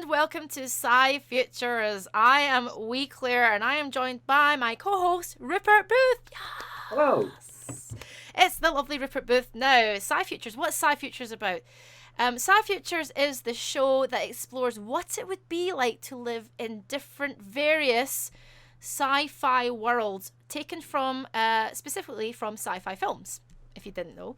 and welcome to Sci-Futures. I am Wee Claire and I am joined by my co-host Rupert Booth. Hello. Yes! It's the lovely Rupert Booth. Now, Sci-Futures, what's Sci-Futures about? Sci-Futures is the show that explores what it would be like to live in different various sci-fi worlds taken from, specifically from sci-fi films, if you didn't know.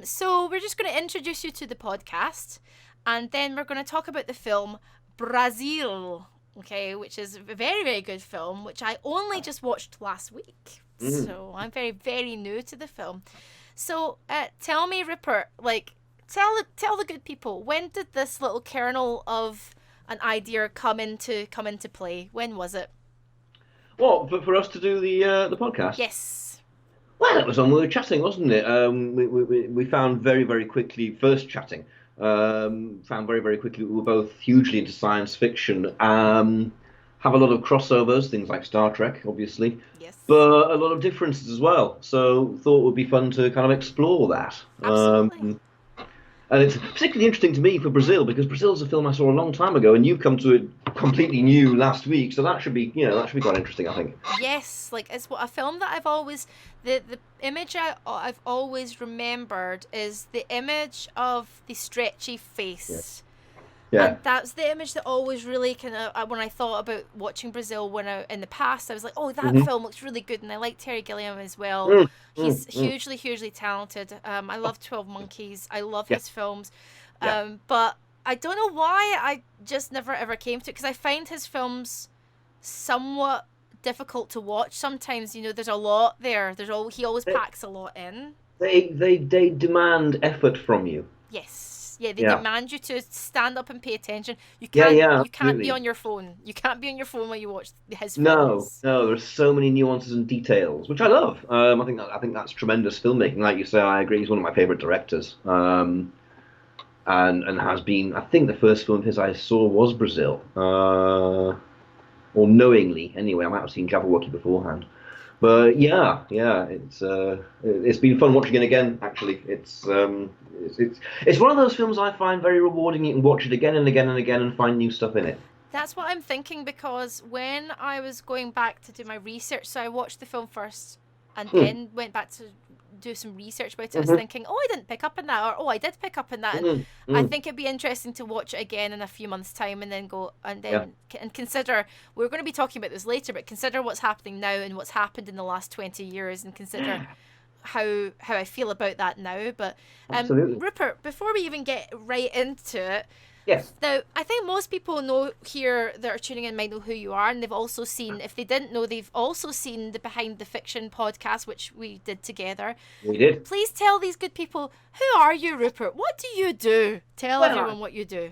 So we're just going to introduce you to the podcast. And then we're going to talk about the film Brazil, okay, which is a very, very good film, which I only just watched last week. So I'm very, very new to the film. So tell me, Rupert, tell the good people, when did this little kernel of an idea come into play? When was it? Well, for us to do the podcast. Yes. Well, it was when we were chatting, wasn't it? We found very, very quickly, first chatting, found very, very quickly we were both hugely into science fiction. Have a lot of crossovers, things like Star Trek, obviously, Yes. but a lot of differences as well. So thought it would be fun to kind of explore that. Absolutely. And it's particularly interesting to me for Brazil because Brazil's a film I saw a long time ago, and you've come to it completely new last week. So that should be, that should be quite interesting, I think. Yes, it's what a film that I've always the image I've always remembered is the image of the stretchy face. Yeah. And that's the image that always really kind of, when I thought about watching Brazil in the past, I was like, oh, that film looks really good. And I like Terry Gilliam as well. He's hugely, hugely talented. I love 12 Monkeys. I love his films. But I don't know why I just never ever came to it, because I find his films somewhat difficult to watch. Sometimes, there's a lot there. He always packs a lot in. They demand effort from you. Yes. Yeah, they demand you to stand up and pay attention. You can't Absolutely. be on your phone. You can't be on your phone while you watch his No, films. no, there's so many nuances and details, which I love. I think that's tremendous filmmaking. Like you say, I agree. He's one of my favorite directors. And has been. I think the first film of his I saw was Brazil. Or knowingly, anyway. I might have seen Jabberwocky beforehand. But it's been fun watching it again. Actually, it's one of those films I find very rewarding. You can watch it again and again and again and find new stuff in it. That's what I'm thinking, because when I was going back to do my research, so I watched the film first and then went back to do some research about it. I was thinking, oh, I didn't pick up on that, or oh, I did pick up on that. And I think it'd be interesting to watch it again in a few months' time, and then and consider. We're going to be talking about this later, but consider what's happening now and what's happened in the last 20 years, and consider how I feel about that now. But Rupert, before we even get right into it. Yes. Now, I think most people that are tuning in might know who you are, and they've also seen, if they didn't know, they've also seen the Behind the Fiction podcast, which we did together. We did. Please tell these good people, who are you, Rupert? What do you do? Tell everyone what you do.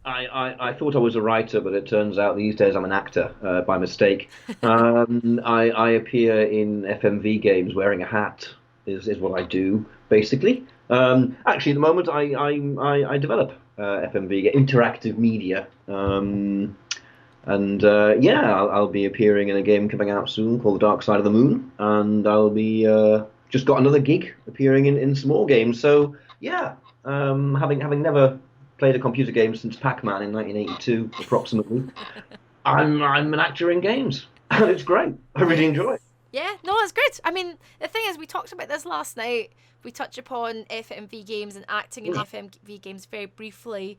I thought I was a writer, but it turns out these days I'm an actor by mistake. I appear in FMV games wearing a hat is what I do, basically. Actually, at the moment, I develop FMV, interactive media. I'll be appearing in a game coming out soon called The Dark Side of the Moon, and I'll be just got another gig appearing in some more games. So having never played a computer game since Pac-Man in 1982, approximately, I'm an actor in games, and it's great. I really enjoy it. Yeah, no, it's good. I mean, the thing is, we talked about this last night. We touched upon FMV games and acting in FMV games very briefly.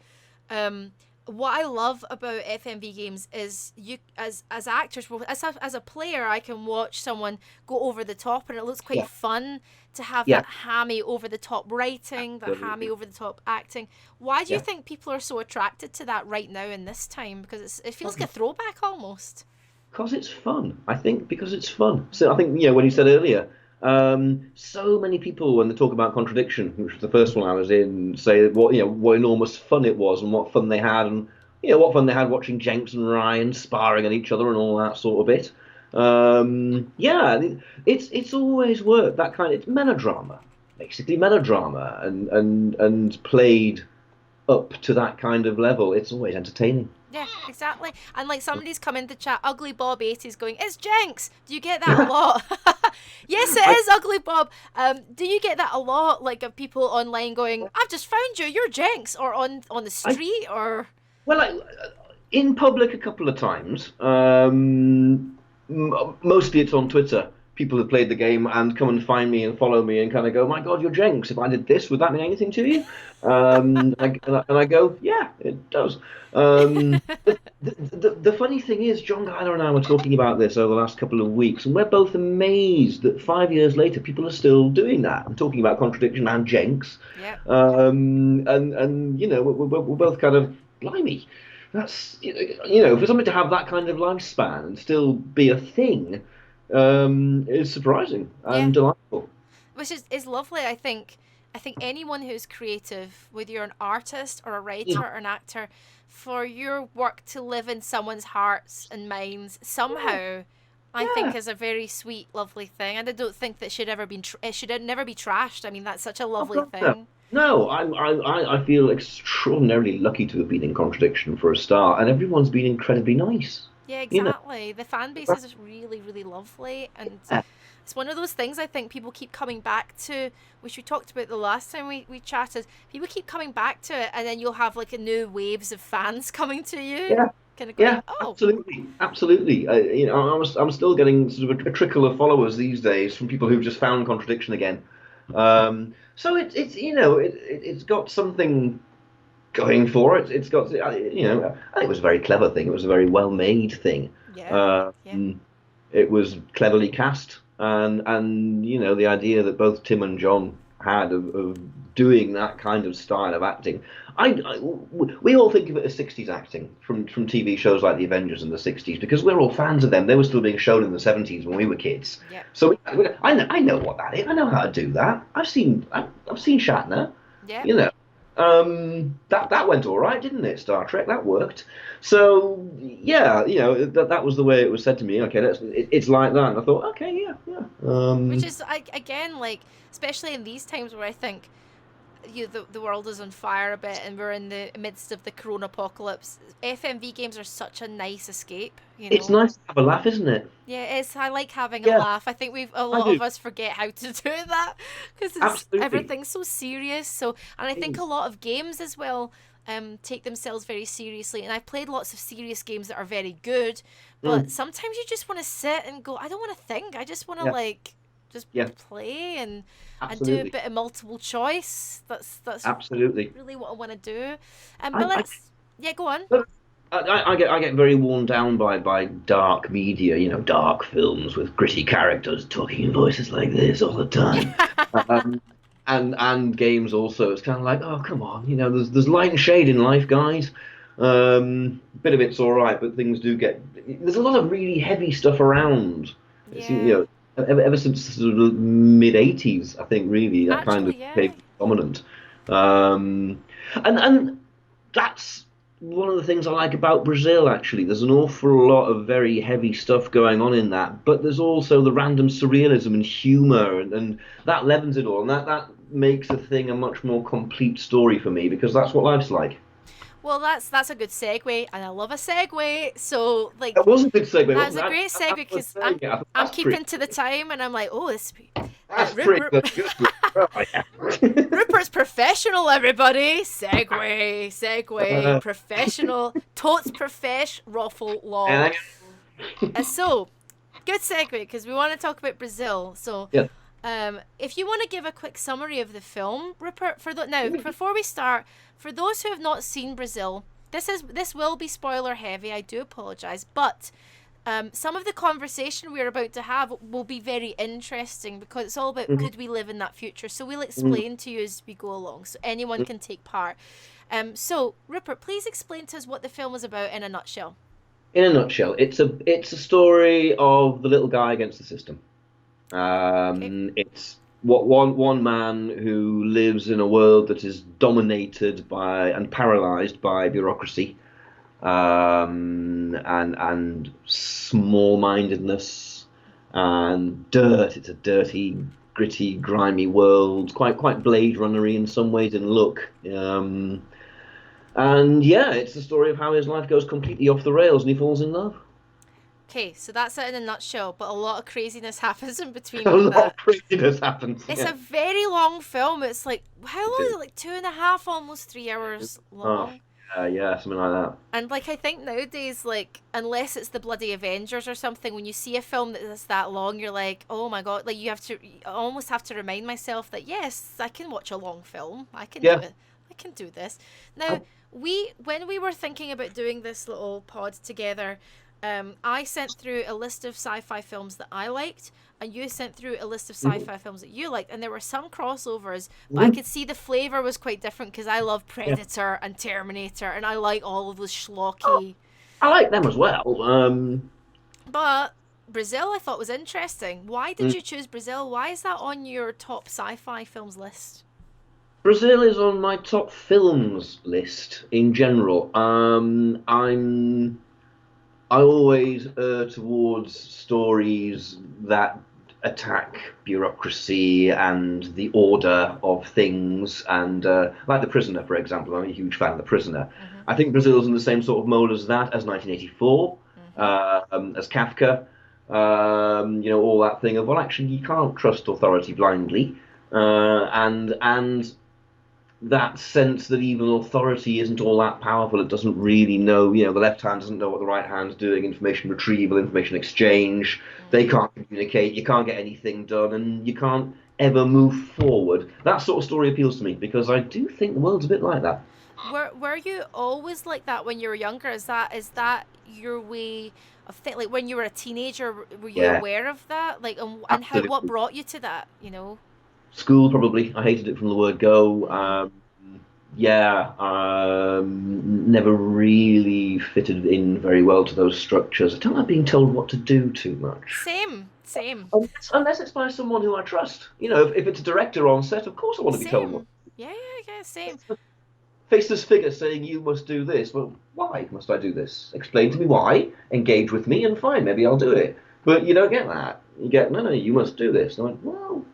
What I love about FMV games is you, as actors, well, as a player, I can watch someone go over the top, and it looks quite fun to have that hammy over the top writing, that hammy over the top acting. Why do you think people are so attracted to that right now in this time? Because it feels like a throwback almost. Because it's fun. I think because it's fun. So I think, when you said earlier, so many people, when they talk about contradiction, which was the first one I was in, say what enormous fun it was, and what fun they had, and what fun they had watching Jenks and Ryan sparring at each other and all that sort of bit. It's always worked. That kind of melodrama, basically melodrama, and played up to that kind of level. It's always entertaining. Yeah, exactly. And somebody's come into chat, Ugly Bob 80's going, it's Jenks. Do you get that a lot? Yes, it is Ugly Bob. Do you get that a lot? Of people online going, I've just found you, you're Jenks, or on the street, or... Well, in public a couple of times. Mostly it's on Twitter. People have played the game and come and find me and follow me and kind of go, "My God, you're Jenks. If I did this, would that mean anything to you?" And I go, "Yeah, it does." The funny thing is, John Guyler and I were talking about this over the last couple of weeks, and we're both amazed that 5 years later, people are still doing that and talking about contradiction and Jenks. Yeah. And we're both kind of, blimey, that's for something to have that kind of lifespan and still be a thing, is surprising Yeah. and delightful. Which is lovely. I think anyone who's creative, whether you're an artist or a writer Yeah. or an actor, for your work to live in someone's hearts and minds somehow, I think Yeah. is a very sweet, lovely thing. And I don't think that it should never be trashed. I mean, that's such a lovely Oh, no. thing. No, I feel extraordinarily lucky to have been in contradiction for a start, and everyone's been incredibly nice. Yeah, You know, exactly. The fan base is really, really lovely, and it's one of those things I think people keep coming back to, which we talked about the last time we chatted. People keep coming back to it, and then you'll have like a new waves of fans coming to you, yeah, kind of going, yeah, "Oh, absolutely, absolutely. I'm still getting sort of a trickle of followers these days from people who've just found contradiction again. So it's got something going for it. It's got, I think it was a very clever thing. It was a very well made thing. yeah, yeah, Um, it was cleverly cast, and the idea that both Tim and John had of doing that kind of style of acting. We all think of it as 60s acting from TV shows like The Avengers in the 60s because we're all fans of them. They were still being shown in the 70s when we were kids. yeah, So I know what that is. I know how to do that. I've seen Shatner. yeah." You know, that went all right, didn't it? Star Trek, that worked. So yeah, that was the way it was said to me. Okay, it's like that. And I thought, okay, yeah, yeah. Which is again, like, especially in these times where I think the world is on fire a bit and we're in the midst of the corona apocalypse. FMV games are such a nice escape, you It's know. nice to have a laugh, isn't it? Yeah, it's. I like having a Yeah, laugh. I think a I lot do. of us forget how to do that because Absolutely. everything's so serious. So, and I It think a is. lot of games as well take themselves very seriously. And I've played lots of serious games that are very good, but Mm, sometimes you just want to sit and go. I don't want to think. I just want to yeah, like just yeah, play and do a absolutely, bit of multiple choice. That's absolutely. really what I want to do. But I, yeah, go on. I, I get very worn down by dark media, dark films with gritty characters talking in voices like this all the time. Um, and games also. It's kind of like, oh, come on, there's light and shade in life, guys. Bit of it's all right, but things do get. There's a lot of really heavy stuff around. It's, Yeah, ever since sort of mid '80s, I think really that kind of actually, yeah. became dominant. And that's one of the things I like about Brazil, actually. There's an awful lot of very heavy stuff going on in that, but there's also the random surrealism and humor, and that levens it all, and that makes a thing a much more complete story for me because that's what life's like. Well, that's a good segue, and I love a segue. So, like, That was a good segue, that was wasn't a it? great segue I was because saying it. I thought, I'm keeping to the time, and I'm like, oh, that's pretty Rupert, good. Right, yeah. Rupert's professional, everybody. Segue, professional, totes profesh, ruffle lol. and So, good segue because we want to talk about Brazil. So, yeah. if you want to give a quick summary of the film, Rupert, now before we start, for those who have not seen Brazil, this will be spoiler heavy. I do apologize, but some of the conversation we're about to have will be very interesting because it's all about Mhm. could we live in that future. So we'll Mhm. explain to you as we go along, so anyone can take part. So Rupert, please explain to us what the film is about in a nutshell. In a nutshell, it's a story of the little guy against the system. Okay. It's what one man who lives in a world that is dominated by and paralyzed by bureaucracy, and small-mindedness and dirt. It's a dirty, gritty, grimy world, quite Blade Runner-y in some ways in look. And yeah, it's the story of how his life goes completely off the rails and he falls in love. Okay, so that's it in a nutshell, but a lot of craziness happens in between A all lot that. of craziness happens. It's Yeah, a very long film. It's like, how it long is is. it? Like 2.5, almost 3 hours Oh, long. yeah, something like that. And like I think nowadays, like unless it's the bloody Avengers or something, when you see a film that's that long, you're like, oh my god! Like I almost have to remind myself that yes, I can watch a long film. I can do Yeah. it. I can do this. Now when we were thinking about doing this little pod together, I sent through a list of sci-fi films that I liked, and you sent through a list of Mhm. sci-fi films that you liked, and there were some crossovers, but I Mhm. could see the flavor was quite different because I love Yeah. Predator and Terminator, and I like all of those schlocky. I like them as well. But Brazil, I thought was interesting. Why did Mm. you choose Brazil? Why is that on your top sci-fi films list? Brazil is on my top films list in general. I always err towards stories that attack bureaucracy and the order of things, and like The Prisoner, for example. I'm a huge fan of The Prisoner. Mhm. I think Brazil's in the same sort of mold as that, as 1984, Mhm. as Kafka. All that thing of, well, actually, you can't trust authority blindly, and that sense that even authority isn't all that powerful. It doesn't really know, the left hand doesn't know what the right hand's doing, information retrieval, information exchange. They Mhm. can't communicate, you can't get anything done, and you can't ever move forward. That sort of story appeals to me because I do think the world's a bit like that. Were you always like that when you were younger? Is that your way of think? Like when you were a teenager, were you Yeah, aware of that? Like and how what absolutely. brought you to that? You know. School, probably. I hated it from the word go. Mm. Yeah, never really fitted in very well to those structures. I don't like being told what to do too much. Same, same, Unless it's by someone who I trust. If it's a director on set, of course I want to be told what. same. Yeah, yeah, yeah, same. It's a faceless figure saying you must do this. Well, why must I do this? Explain to me why. Engage with me, and fine, maybe I'll do it. But you don't get that. You get no, no, you must do this. And I'm like, well,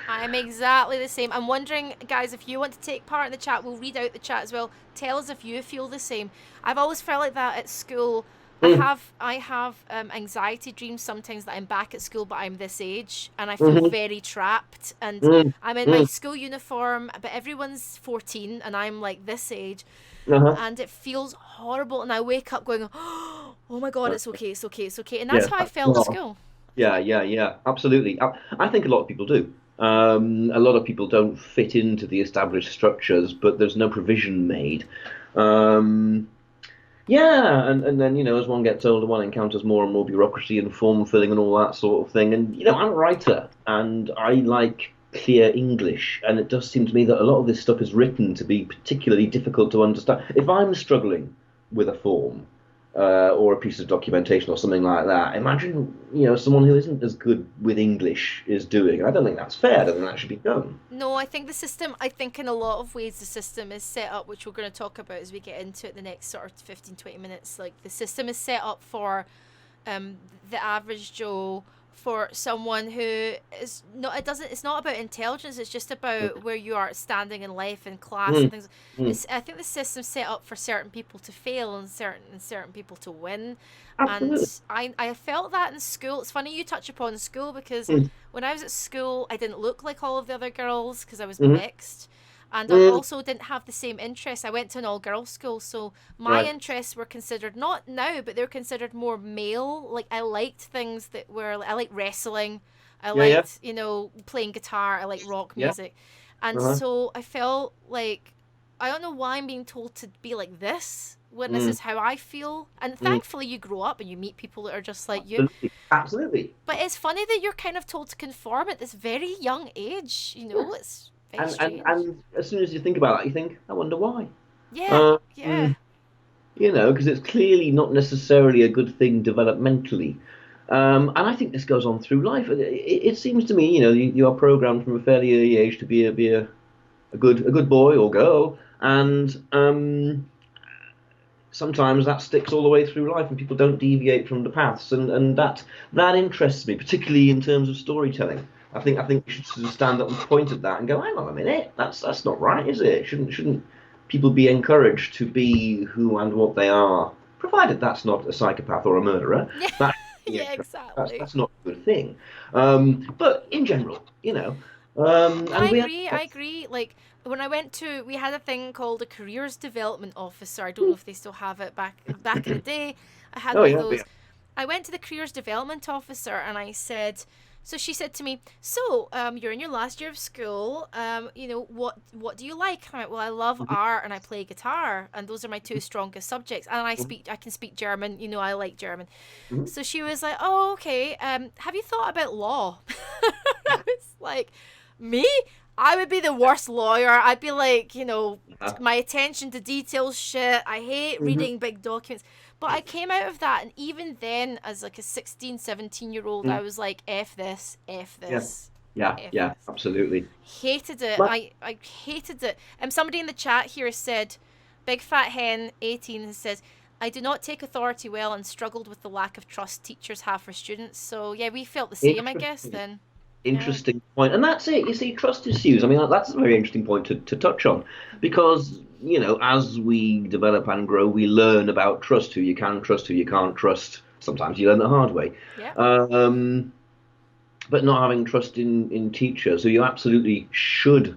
I'm exactly the same. I'm wondering, guys, if you want to take part in the chat, we'll read out the chat as well. Tell us if you feel the same. I've always felt like that at school. mm, I have anxiety dreams sometimes that I'm back at school, but I'm this age, and I feel mhm, very trapped. And mm, I'm in my mm, school uniform, but everyone's 14, and I'm like this age, uh-huh. and it feels horrible. And I wake up going, "Oh my god, it's okay, it's okay, it's okay." And that's Yeah. how I felt at Well, school. I yeah, think. yeah, yeah, absolutely. I think a lot of people do. A lot of people don't fit into the established structures, but there's no provision made. Um, yeah, and then, as one gets older, one encounters more and more bureaucracy and form filling and all that sort of thing. And, I'm a writer and I like clear English. And it does seem to me that a lot of this stuff is written to be particularly difficult to understand. If I'm struggling with a form, or a piece of documentation or something like that. Imagine, someone who isn't as good with English is doing. I don't think that's fair. I don't think that should be done. No, I think the system, I think in a lot of ways, the system is set up, which we're going to talk about as we get into it the next sort of 15, 20 minutes. Like the system is set up for um, the average Joe, for someone who is not, it doesn't, it's not about intelligence, it's just about where you are standing in life and class and Mm, things. mm, I think the system's set up for certain people to fail and certain people to win. And absolutely. I felt that in school. It's funny you touch upon school because Mm, when I was at school, I didn't look like all of the other girls because I was mm, mixed. And I mm, also didn't have the same interests. I went to an all girls school, so my right. interests were considered, not now, but they're considered more male. Like, I liked things that were, I liked wrestling, I Yeah, yeah, liked, playing guitar, I like rock yeah. music. And Uh-huh. so I felt like, I don't know why I'm being told to be like this when this Mm, is how I feel. And mm, thankfully, you grow up and you meet people that are just like you. absolutely. Absolutely. But it's funny that you're kind of told to conform at this very young age. Yes. It's very strange. And as soon as you think about that, you think, I wonder why. Yeah, Um, yeah. because it's clearly not necessarily a good thing developmentally. And I think this goes on through life. It seems to me, you are programmed from a fairly early age to be a good boy or girl, and sometimes that sticks all the way through life, and people don't deviate from the paths, and that interests me, particularly in terms of storytelling. I think we should sort of stand up and point at that and go, hang on a minute, that's not right, is it? Shouldn't people be encouraged to be who and what they are, provided that's not a psychopath or a murderer? Yeah, That yeah, that's exactly. that's not a good thing. But in general, No, I And we had agree. I agree. Like when I went to, we had a thing called a careers development officer. I don't know if they still have it back in the day. I had oh one of yeah, yeah. those. I went to the careers development officer and I said, so she said to me, so you're in your last year of school. What do you like? And I went, well, I love Mhm, art and I play guitar, and those are my two strongest subjects. And I can speak German. I like German. mhm. So she was like, oh, okay. Have you thought about law? I was like, me? I would be the worst lawyer. I'd be like, Yeah. my attention to details shit. I hate Mhm, reading big documents. But I came out of that, and even then, as like a 16, 17-year-old, I mhm. was like, F this, F Yeah, this, yeah, F yeah, this. absolutely. Hated it. But I hated it. Somebody in the chat here said, Big Fat Hen 18 says, I do not take authority well and struggled with the lack of trust teachers have for students. So yeah, we felt the same, I guess, interesting. then. Yeah. Interesting point. And that's it. You see, trust issues. I mean, that's a very interesting point to touch on because, as we develop and grow, we learn about trust, who you can trust, who you can't trust. Sometimes you learn the hard way. Yeah. Um, but not having trust in teachers who you absolutely should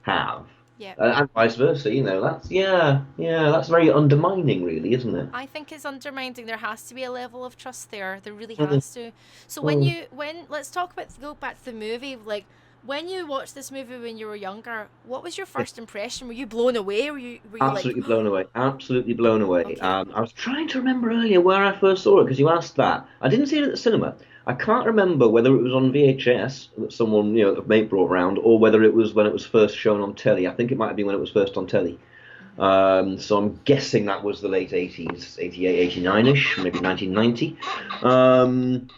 have, Yeah. and vice versa, yeah, that's very undermining, really, isn't it? I think it's undermining. There has to be a level of trust there. There really Mm, has to. So mm. let's talk about, go back to the movie. Like, when you watched this movie when you were younger, what was your first impression? Were you blown away? Were you like, Absolutely blown away. Absolutely blown away. okay, I was trying to remember earlier where I first saw it because you asked that. I didn't see it at the cinema. I can't remember whether it was on VHS that someone, a mate brought around, or whether it was when it was first shown on telly. I think it might have been when it was first on telly. So I'm guessing that was the late 80s, 88, 89-ish, maybe 1990. Um,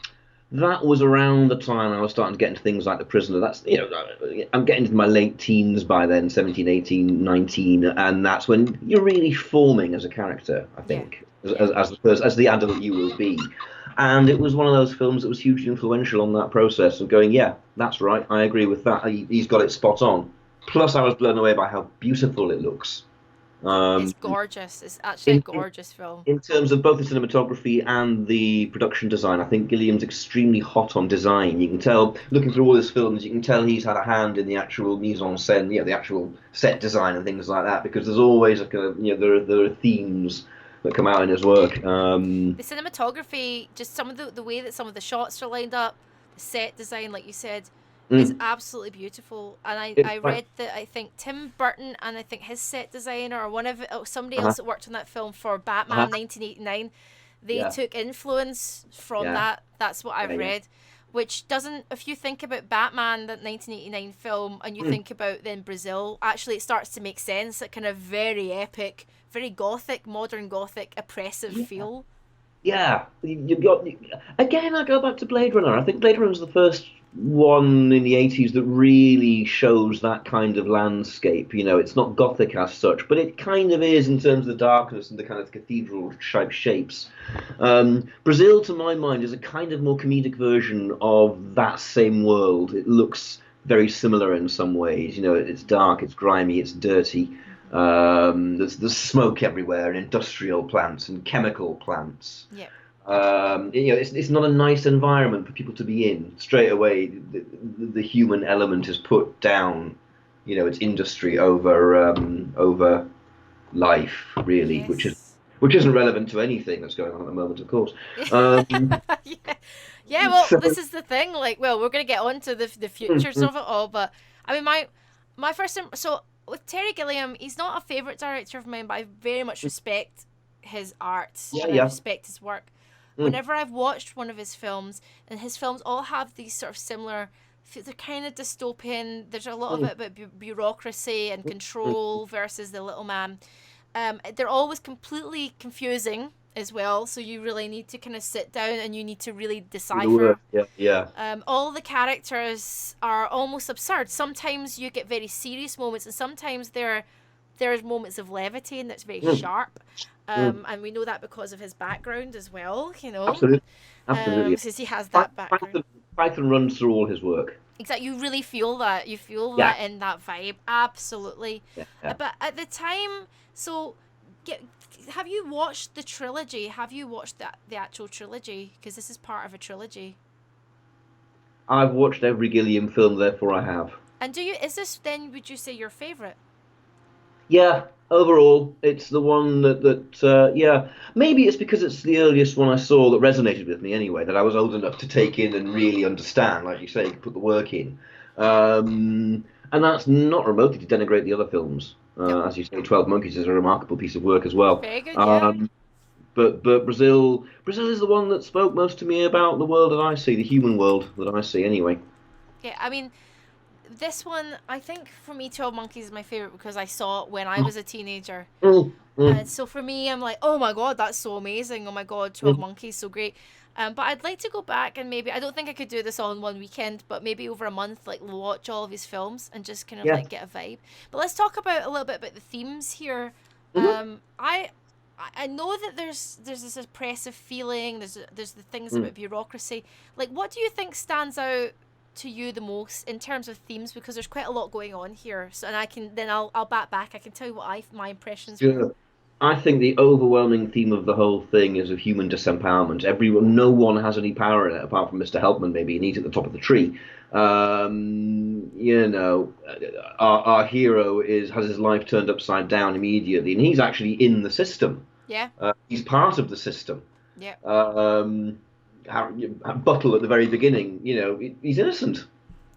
that was around the time I was starting to get into things like The Prisoner. I'm getting into my late teens by then, 17, 18, 19, and that's when you're really forming as a character, I yeah, think, yeah, as the adult you will be. And it was one of those films that was hugely influential on that process of going, yeah, that's right, I agree with that. He's got it spot on. Plus, I was blown away by how beautiful it looks. it's Um, gorgeous. It's actually a in, gorgeous film. in terms of both the cinematography and the production design, I think Gilliam's extremely hot on design. You can tell, looking through all his films, you can tell he's had a hand in the actual mise en scène, the actual set design and things like that, because there's always a kind of, there are themes that come out in his work. The cinematography, just some of the way that some of the shots are lined up, the set design, like you said, is Mm, absolutely beautiful. And it's I quite, read that I think Tim Burton and I think his set designer or somebody uh-huh, else that worked on that film for Batman uh-huh, 1989, they yeah, took influence from yeah, that. That's what yeah, I've yeah. read. Which doesn't, if you think about Batman, that 1989 film, and you Mm. think about then Brazil, actually it starts to make sense. That kind of very epic, very gothic, modern gothic, oppressive Yeah. feel. Yeah, you've got again. I go back to Blade Runner. I think Blade Runner was the first one in the 80s that really shows that kind of landscape. It's not gothic as such, but it kind of is in terms of the darkness and the kind of cathedral type shapes. Brazil, to my mind, is a kind of more comedic version of that same world. It looks very similar in some ways. It's dark, it's grimy, it's dirty. Mm-hmm. There's smoke everywhere, and industrial plants and chemical plants. Yeah. It's not a nice environment for people to be in. Straight away, the human element is put down. It's industry over life, really, Yes. which isn't relevant to anything that's going on at the moment, of course. Um, Yeah. Yeah, well, so, this is the thing. Like, well, we're gonna get on to the futures of it all, but I mean, my first so with Terry Gilliam, he's not a favorite director of mine, but I very much respect his art yeah, and I yeah. respect his work. Mm, Whenever I've watched one of his films, and his films all have these sort of similar, they're kind of dystopian. There's a lot of mm, it about bureaucracy and mm, control versus the little man. They're always completely confusing as well, so you really need to kind of sit down and you need to really do the work. decipher. Yeah, yeah. All the characters are almost absurd. Sometimes you get very serious moments, and sometimes there's moments of levity, and that's very Mm, sharp. mm. And we know that because of his background as well, Absolutely, absolutely. since he has that background. Python, Python runs through all his work. Exactly, you really feel that. You feel Yeah, that in that vibe. Absolutely. yeah, yeah. But at the time, so get, have you watched the trilogy? Have you watched the actual trilogy? Because this is part of a trilogy. I've watched every Gilliam film, therefore I have. And is this then, would you say, your favourite? Yeah, overall, it's the one yeah, maybe it's because it's the earliest one I saw that resonated with me anyway, that I was old enough to take in and really understand, like you say, put the work in. And that's not remotely to denigrate the other films. No. As you say, 12 Monkeys is a remarkable piece of work as well. Very good, yeah. Um, but Brazil is the one that spoke most to me about the world that I see, the human world that I see anyway. Yeah, I mean, this one, I think for me, 12 Monkeys is my favourite because I saw it when I Mm, was a teenager. And mm, so for me, I'm like, oh my god, that's so amazing. Oh my god, 12 mm. Monkeys, so great. But I'd like to go back and maybe, I don't think I could do this all in one weekend, but maybe over a month, like watch all of his films and just kind of Yeah. like get a vibe. But let's talk about a little bit about the themes here. Mhm. I know that there's this oppressive feeling. There's the things Mm. about bureaucracy. Like, what do you think stands out to you the most in terms of themes? Because there's quite a lot going on here. So, and I'll bat back. I can tell you what my impressions were. Sure. I think the overwhelming theme of the whole thing is of human disempowerment. Everyone, no one has any power in it apart from Mr. Helpman, maybe, and he's at the top of the tree. Our hero has his life turned upside down immediately, and he's actually in the system. Yeah, He's part of the system. yeah, Um, Buttle at the very beginning, he's innocent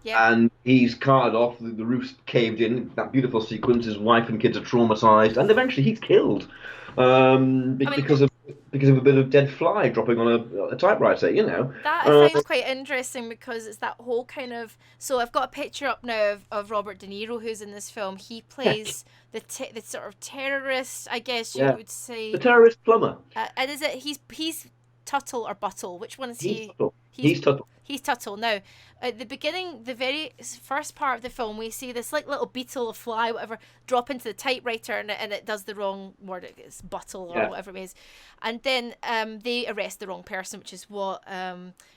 yeah. and he's carted off. The roof's caved in. That beautiful sequence. His wife and kids are traumatized, and eventually he's killed I mean, because of a bit of dead fly dropping on a typewriter. that I find quite interesting because it's that whole kind of. So I've got a picture up now of Robert De Niro who's in this film. He Yeah, plays the sort of terrorist, I guess you yeah. would The say. terrorist plumber. And is it he's Tuttle or Buttle? Which one is He's he? Tuttle. He's He's Tuttle. he's Tuttle. Now, at the beginning, the very first part of the film, we see this like little beetle or fly, whatever, drop into the typewriter, and it does the wrong word. It's Buttle or Yeah. whatever it is, and then they arrest the wrong person, which is what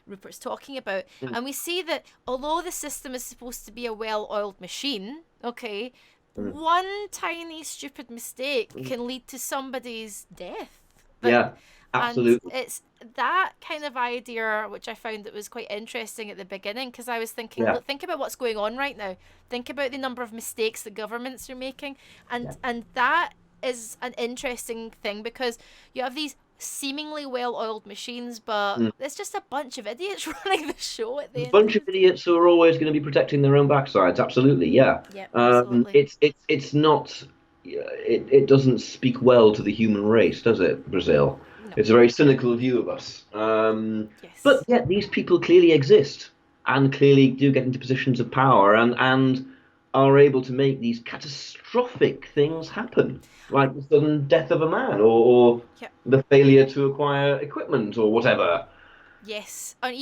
Rupert's talking about. Mm, And we see that although the system is supposed to be a well-oiled machine, okay, mm, one tiny stupid mistake mm. can lead to somebody's death. Like, Yeah, and absolutely. it's that kind of idea which I found that was quite interesting at the beginning because I was thinking, Yeah, look, think about what's going on right now. Think about the number of mistakes the governments are making, yeah. and that is an interesting thing because you have these seemingly well-oiled machines, but Mm. it's just a bunch of idiots running the show at the A end of bunch of the day. idiots who are always going to be protecting their own backsides. Absolutely, yeah. Yeah, absolutely. It's not. It doesn't speak well to the human race, does it, Brazil? No. It's a very cynical view of us. But Yes. yet these people clearly exist and clearly do get into positions of power and are able to make these catastrophic things happen, like the sudden death of a man or Yeah. the failure to acquire equipment or whatever. Yes. And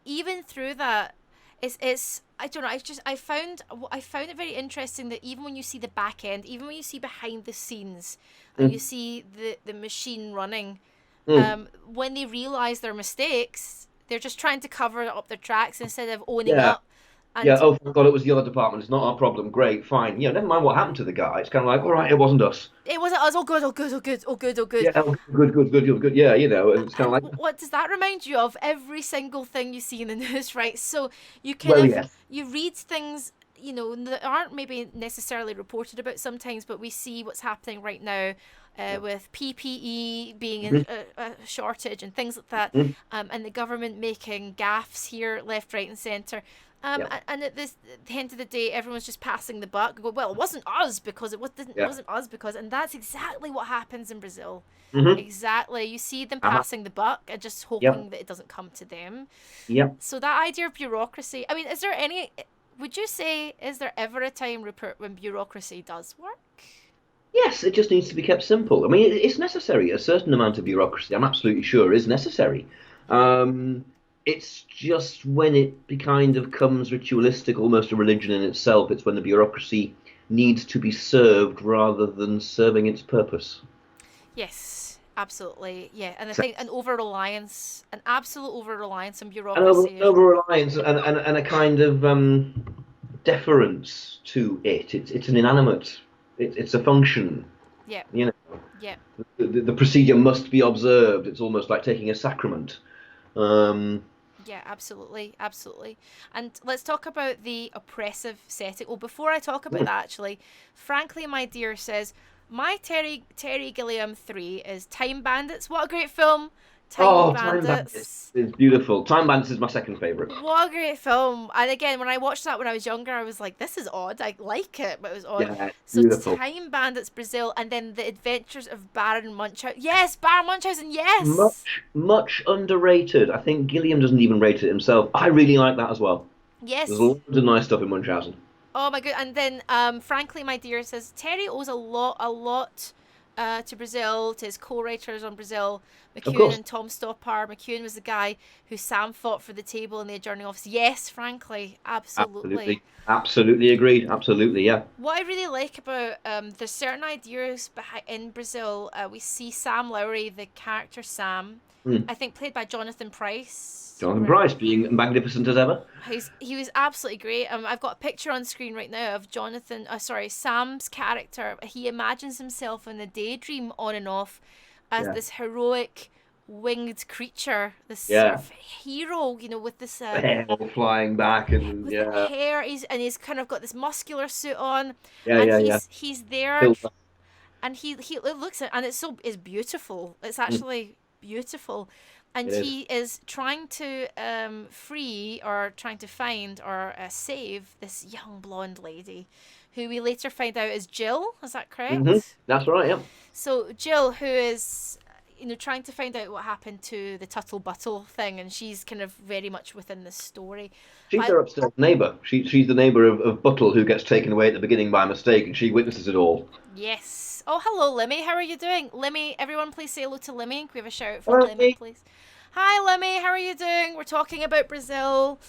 even through that, it's I don't know. I found it very interesting that even when you see the back end, even when you see behind the scenes, and you Mm, see the machine running, mm, when they realize their mistakes, they're just trying to cover up their tracks instead of owning yeah. up. Yeah, And oh, thank God it was the other department. It's not our problem. Great, fine. Never mind what happened to the guy. It's kind of like, all right, it wasn't us. it wasn't us. Oh good, oh good, oh good, oh good, oh good. Yeah, oh, good, good, good, good, good. Yeah, it's kind And of like, what does that remind you of? Every single thing you see in the news, right? So you kind well, of yes. you read things, that aren't maybe necessarily reported about sometimes, but we see what's happening right now Yeah. with PPE being in Mhm, a shortage and things like that, mhm. and the government making gaffes here, left, right, and centre. Yeah, And at the end of the day, everyone's just passing the buck. Go, well, it wasn't us because yeah. wasn't us because, and that's exactly what happens in Brazil. Hmm. Exactly. You see them Uh-huh. passing the buck and just Yep, hoping that it doesn't come to them. yep. So that idea of bureaucracy, I mean, would you say, is there ever a time, Rupert, when bureaucracy does work? Yes, it just needs to be kept simple. I mean, it's necessary. A certain amount of bureaucracy, I'm absolutely sure, is necessary. Yeah. Um, it's just when it kind of comes ritualistic, almost a religion in itself, it's when the bureaucracy needs to be served rather than serving its purpose. Yes, absolutely. Yeah. And I So, think an absolute over reliance on an over, bureaucracy is over wrong. reliance and a kind of deference to it. It's an inanimate. It's a function. Yeah. You know, Yeah. the procedure must be observed. It's almost like taking a sacrament. Um, Yeah, absolutely, absolutely. And let's talk about the oppressive setting. Well, before I talk about Mm. that, actually, frankly, my dear says my Terry Gilliam 3 is Time Bandits. What a great film! Time Oh, Time Bandits Bandits. is beautiful. Time Bandits is my second favorite. What a great film. And again, when I watched that when I was younger, I was like, this is odd. I like it, but it was odd. Yeah, it's So beautiful. Time Bandits Brazil, and then The Adventures of Baron Munchausen. Yes, Baron Munchausen, Much, yes. much underrated. I think Gilliam doesn't even rate it himself. I really like that as well. There's Yes. loads of nice stuff in Munchausen. Oh my god! And then, frankly, my dear says Terry owes a lot, to Brazil, to his co-writers on Brazil, Of McEwen course, and Tom Stoppard. McEwen was the guy who Sam fought for the table in the adjourning office. Yes, frankly, absolutely. absolutely, absolutely agreed. Absolutely, yeah. What I really like about there's certain ideas in Brazil. We see Sam Lowry, the character Sam, Mm. I think played by Jonathan Price. Jonathan Right. Bryce being magnificent as ever. He was absolutely great. I've got a picture on screen right now of Sam's character. He imagines himself in a daydream on and off as Yeah, this heroic winged creature, this sort yeah. of hero, with this The hair all flying back, and with the yeah, hair. He's kind of got this muscular suit on, yeah, and yeah, yeah. he's there, Built up. and he it looks at, and it's beautiful. It's Mm. actually beautiful, and It is. he is trying to free or trying to find or save this young blonde lady, who we later find out is Jill. Is that correct? That's right. Yeah. So Jill, who is trying to find out what happened to the Tuttle Buttle thing, and she's kind of very much within the story. She's But their upstairs neighbour. She's the neighbour of Buttle who gets taken away at the beginning by mistake, and she witnesses it all. yes. Oh, hello, Lemmy. How are you doing? Lemmy, everyone please say hello to Lemmy. Can we have a shout out for Lemmy, Hey. please? Hi, Lemmy. How are you doing? We're talking about Brazil.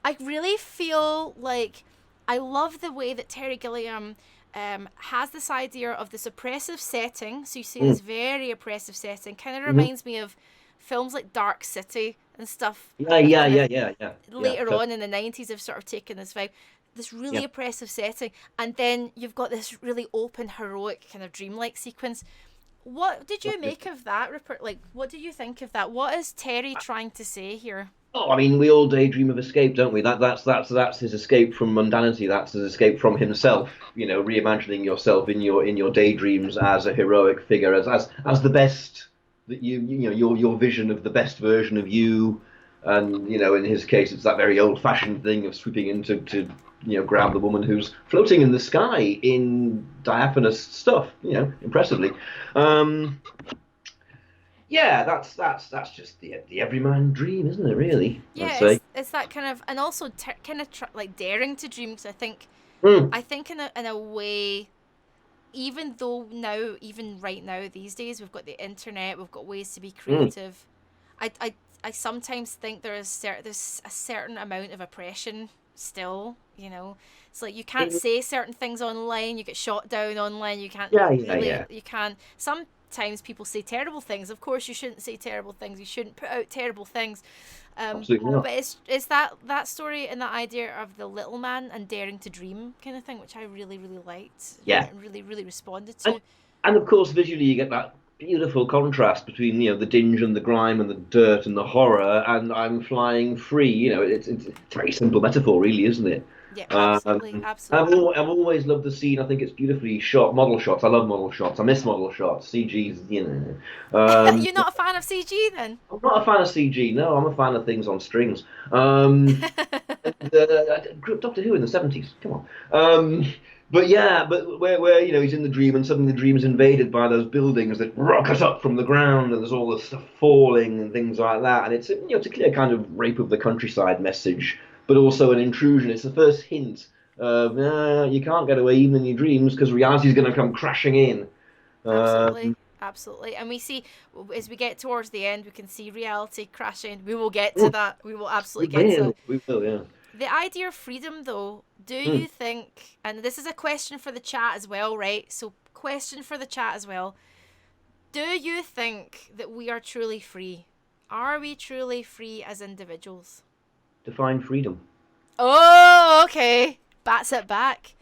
I really feel like I love the way that Terry Gilliam has this idea of this oppressive setting. So you see Mm. this very oppressive setting. Kind of Hmm. reminds me of films like Dark City and stuff. Yeah, Have yeah, kind of yeah, yeah, yeah, yeah. later So, on in the 90s have sort of taken this vibe, this yeah. really oppressive setting, and then you've got this really open, heroic, kind of dreamlike sequence. What did you make of that, Rupert? Like, what do you think of that? What is Terry trying to say here? Oh, I mean, we all daydream of escape, don't we? That's his escape from mundanity. That's his escape from himself. Reimagining yourself in your daydreams as a heroic figure, as the best that your vision of the best version of you. And in his case, it's that very old-fashioned thing of swooping in to grab the woman who's floating in the sky in diaphanous stuff. Impressively. Um, yeah, that's just the everyman dream, isn't it? Really, I'd Yeah, say. it's that kind of, and also kind of like daring to dream. Because Mm, I think in a way, even though now, even right now these days, we've got the internet, we've got ways to be mm. creative. I I, I sometimes think there's a certain amount of oppression still. It's like you can't say certain things online. You get shot down online. You can't Yeah, yeah, really. yeah. You can sometimes people say terrible things. Of course, you shouldn't say terrible things. You shouldn't put out terrible things. Absolutely not. But it's that story and that idea of the little man and daring to dream kind of thing, which I really really liked Yeah, and really really responded and to. and of course, visually, you get that beautiful contrast between the dinge and the grime and the dirt and the horror, and I'm flying free. It's a very simple metaphor, really, isn't it? Yeah, Um, absolutely, I've absolutely. I've always loved the scene. I think it's beautifully shot. Model shots. I love model shots. I miss model shots. CG's. You're not a fan of CG then? I'm not a fan of CG. No, I'm a fan of things on strings. Doctor Who in the '70s. Come on. But yeah, but where he's in the dream and suddenly the dream is invaded by those buildings that rocket up from the ground and there's all this stuff falling and things like that, and it's a clear kind of rape of the countryside message, but also an intrusion. It's the first hint of you can't get away even in your dreams because reality is going to come crashing in. Absolutely. Um, Absolutely. And we see, as we get towards the end, we can see reality crashing. We will get to that. We will we absolutely get to that. will, we will, yeah. The idea of freedom, though, do Mm. you think, and this is a question for the chat as well, right? So, question for the chat as well. Do you think that we are truly free? Are we truly free as individuals? Define freedom. Oh, okay. Bats it back.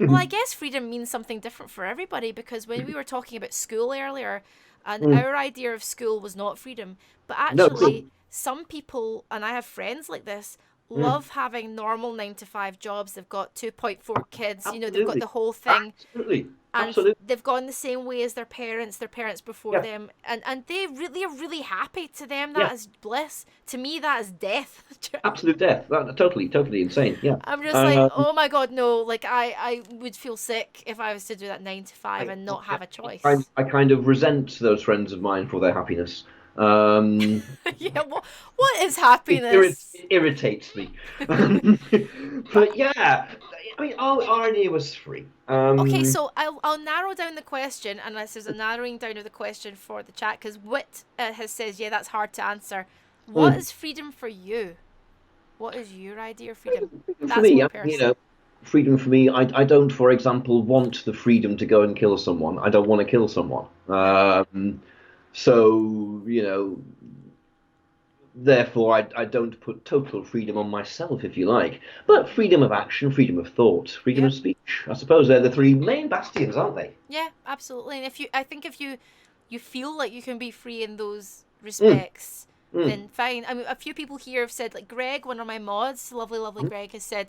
Well, I guess freedom means something different for everybody, because when we were talking about school earlier, and Mm. our idea of school was not freedom, but No, actually, some people, and I have friends like this, love having normal 9 to 5 jobs. They've got 2.4 kids, you know, they've got Absolutely. the whole thing. Absolutely. And Absolutely. they've gone the same way as their parents before Yeah. them, and they really are really happy. To them, Yeah. that is bliss. To me, that is death. Absolute death. Totally insane. Yeah. I'm just like, Um, oh my god, no. Like, I would feel sick if I was to do that 9 to 5 I, and not have a I, choice. I kind of resent those friends of mine for their happiness. Yeah, what is It happiness? irritates me. But yeah, I mean, our idea was free. Okay, so I'll narrow down the question, unless there's a narrowing down of the question for the chat, because Wit has says, yeah, that's hard to answer. What mm, is freedom for you? What is your idea of freedom? for That's me, more you personal. know, freedom for me, I don't, for example, want the freedom to go and kill someone. I don't want to kill someone. No. So, therefore, I don't put total freedom on myself, if you like. But freedom of action, freedom of thought, freedom Yeah. of speech. I suppose they're the three main bastions, aren't they? Yeah, absolutely. And I think if you feel like you can be free in those Mm, respects, mm, then fine. I mean, a few people here have said, like Greg, one of my mods, lovely mm. Greg, has said,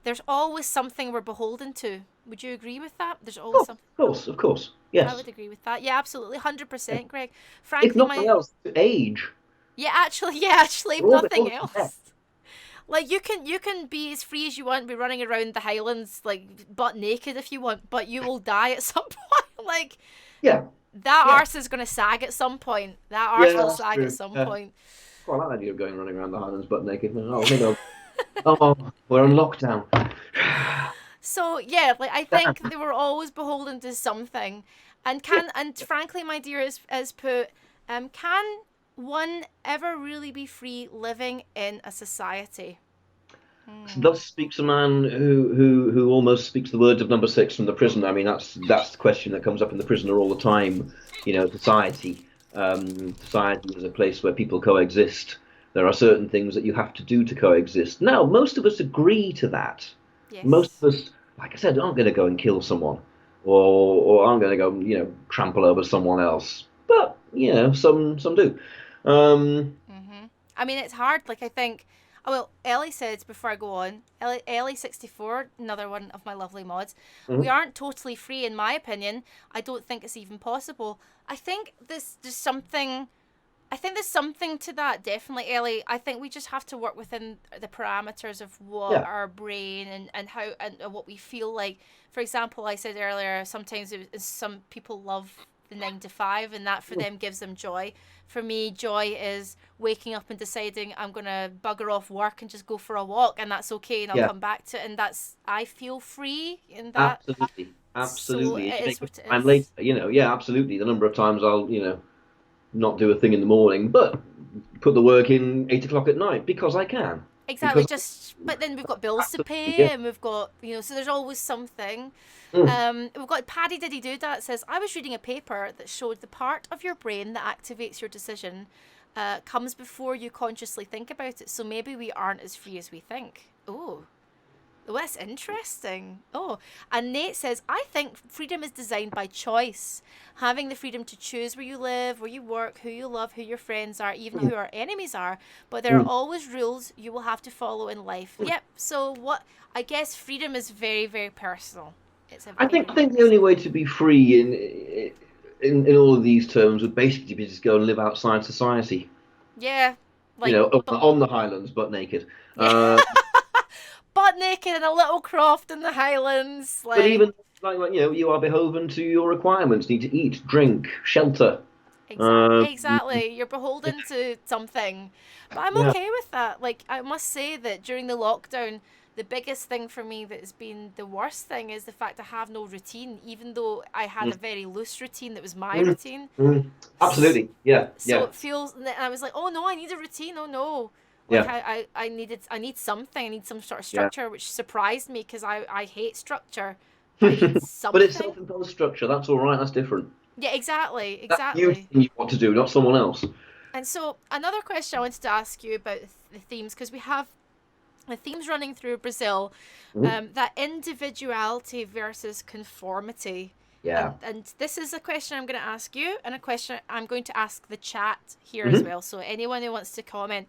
there's always something we're beholden to. Would you agree with that? There's always something. Of course. I Yes. would agree with that. Yeah, absolutely, 100%, Greg. If Frankly, nothing my else, age. yeah, actually, if We're all nothing beholden to death. else. Like you can be as free as you want, be running around the Highlands like butt naked if you want, but you will die at some point. Like Yeah, that yeah, arse is gonna sag at some point. That arse yeah, will that's sag at true. some Yeah. point. Quite like the idea of going running around the Highlands butt naked. Oh, maybe oh, we're on lockdown. So yeah, like I think they were always beholden to something, and Yeah. frankly, my dear, as put, can one ever really be free living in a society? Thus speaks a man who almost speaks the words of number six from the prison. I mean, that's the question that comes up in the prisoner all the time. Society. Society is a place where people coexist. There are certain things that you have to do to coexist. Now, most of us agree to that. Most Yes. of us, like I said, aren't going to go and kill someone, or aren't going to go, trample over someone else. But some do. Um, I mean, it's hard. Like I think, oh well, Ellie said before I go on, Ellie 64, another one of my lovely mods. We mhm, aren't totally free, in my opinion. I don't think it's even possible. I think there's something. I think there's something to that, definitely, Ellie. I think we just have to work within the parameters of what yeah, our brain and how and what we feel like. For example, I said earlier, sometimes some people love the 9 to 5, and that for them gives them joy. For me, joy is waking up and deciding I'm gonna bugger off work and just go for a walk, and that's okay, and I'll yeah. come back to it, and that's I feel free in that. Absolutely, So absolutely. And it you is make up what it time is. later, yeah, absolutely. The number of times I'll, not do a thing in the morning, but put the work in 8 o'clock at night because I can. Exactly, Because just but then we've got bills to absolutely, pay yeah. and we've got so there's always something. Mm, We've got Paddy Diddy Do That says I was reading a paper that showed the part of your brain that activates your decision comes before you consciously think about it. So maybe we aren't as free as we think. Oh, that's interesting. Oh, and Nate says, I think freedom is designed by choice. Having the freedom to choose where you live, where you work, who you love, who your friends are, even mm, who our enemies are. But there are mm. always rules you will have to follow in life. Yep. So what I guess freedom is very, very personal. It's a I very, think I very think the only personal way thing. to be free in all of these terms would basically be just go and live outside society. Yeah. Like but On the Highlands, but naked. yeah. Uh, Butt naked in a little croft in the Highlands. but Like even like you are beholden to your requirements. Need to eat, drink, shelter. exactly, Um, exactly. You're beholden to something. But I'm yeah. okay with that. Like, I must say that during the lockdown, the biggest thing for me that has been the worst thing is the fact I have no routine, even though I had Mm, a very loose routine that was my mm, routine. mm. S- Absolutely. Yeah. So Yeah. it feels, and I was like, oh no, I need a routine. Oh no. Like, Yeah. I need something. I need some sort of Yeah. structure, which surprised me because I hate structure, but I need But it's something. self-imposed structure. That's all right. That's different. Yeah, exactly, That's you exactly. telling you what to do, not someone else. And so another question I wanted to ask you about the themes, because we have the themes running through Brazil, Mhm. that individuality versus conformity. Yeah. And this is a question I'm going to ask you, and a question I'm going to ask the chat here as Hmm. well. So anyone who wants to comment,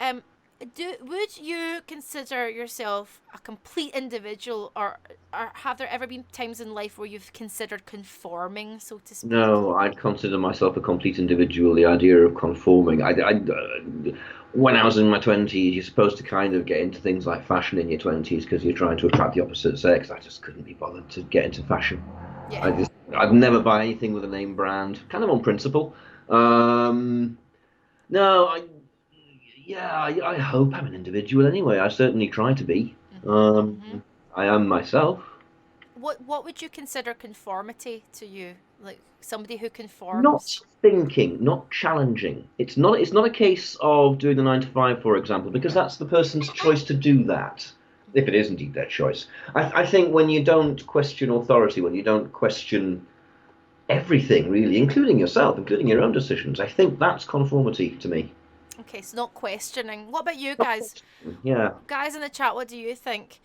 um, would you consider yourself a complete individual, or have there ever been times in life where you've considered conforming, so to speak? No, I'd consider myself a complete individual. The idea of conforming, when I was in my 20s, you're supposed to kind of get into things like fashion in your 20s because you're trying to attract the opposite sex. I just couldn't be bothered to get into fashion. Yeah. I'd never buy anything with a name brand, kind of on principle. Um, no, I hope I'm an individual anyway. I certainly try to be. Mm-hmm. I am myself. What would you consider conformity to you? Like somebody who Not conforms? thinking, not challenging. It's not a case of doing the 9 to 5, for example, because that's the person's choice to do that, if it is indeed their choice. I think when you don't question authority, when you don't question everything really, including yourself, including your own decisions, I think that's conformity to me. Okay, so not questioning. What about you Not guys? questioning. Yeah. Guys in the chat, what do you think?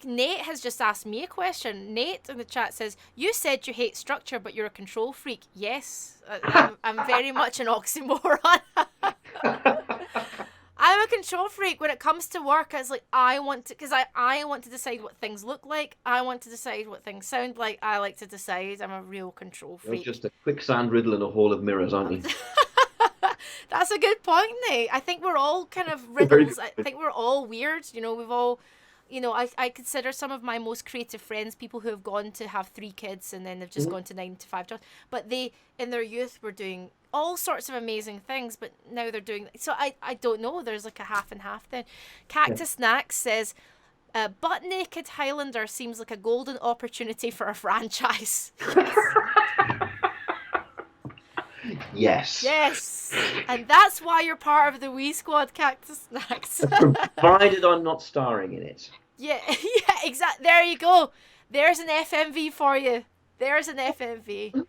Nate has just asked me a question. Nate in the chat says, "You said you hate structure, but you're a control freak." Yes, I'm very much an oxymoron. I'm a control freak when it comes to work. It's like I want to, because I want to decide what things look like. I want to decide what things sound like. I like to decide. I'm a real control You're freak. just a quicksand riddle in a hall of mirrors, aren't you? That's a good point, Nate. I think we're all kind of Very good riddles. I point. think we're all weird. We've all, I consider some of my most creative friends people who have gone to have 3 kids and then they've just Mhm. gone to 9 to 5 jobs. But they, in their youth, were doing all sorts of amazing things, but now they're doing. So I don't know. There's like a half and half then. Yeah. Cactus Snacks says, butt naked Highlander seems like a golden opportunity for a franchise. Yes. Yes. Yes. And that's why you're part of the Wee Squad, Cactus Snacks. Provided I'm not starring in it. Yeah, yeah, exactly. There you go. There's an FMV for you. There's an FMV.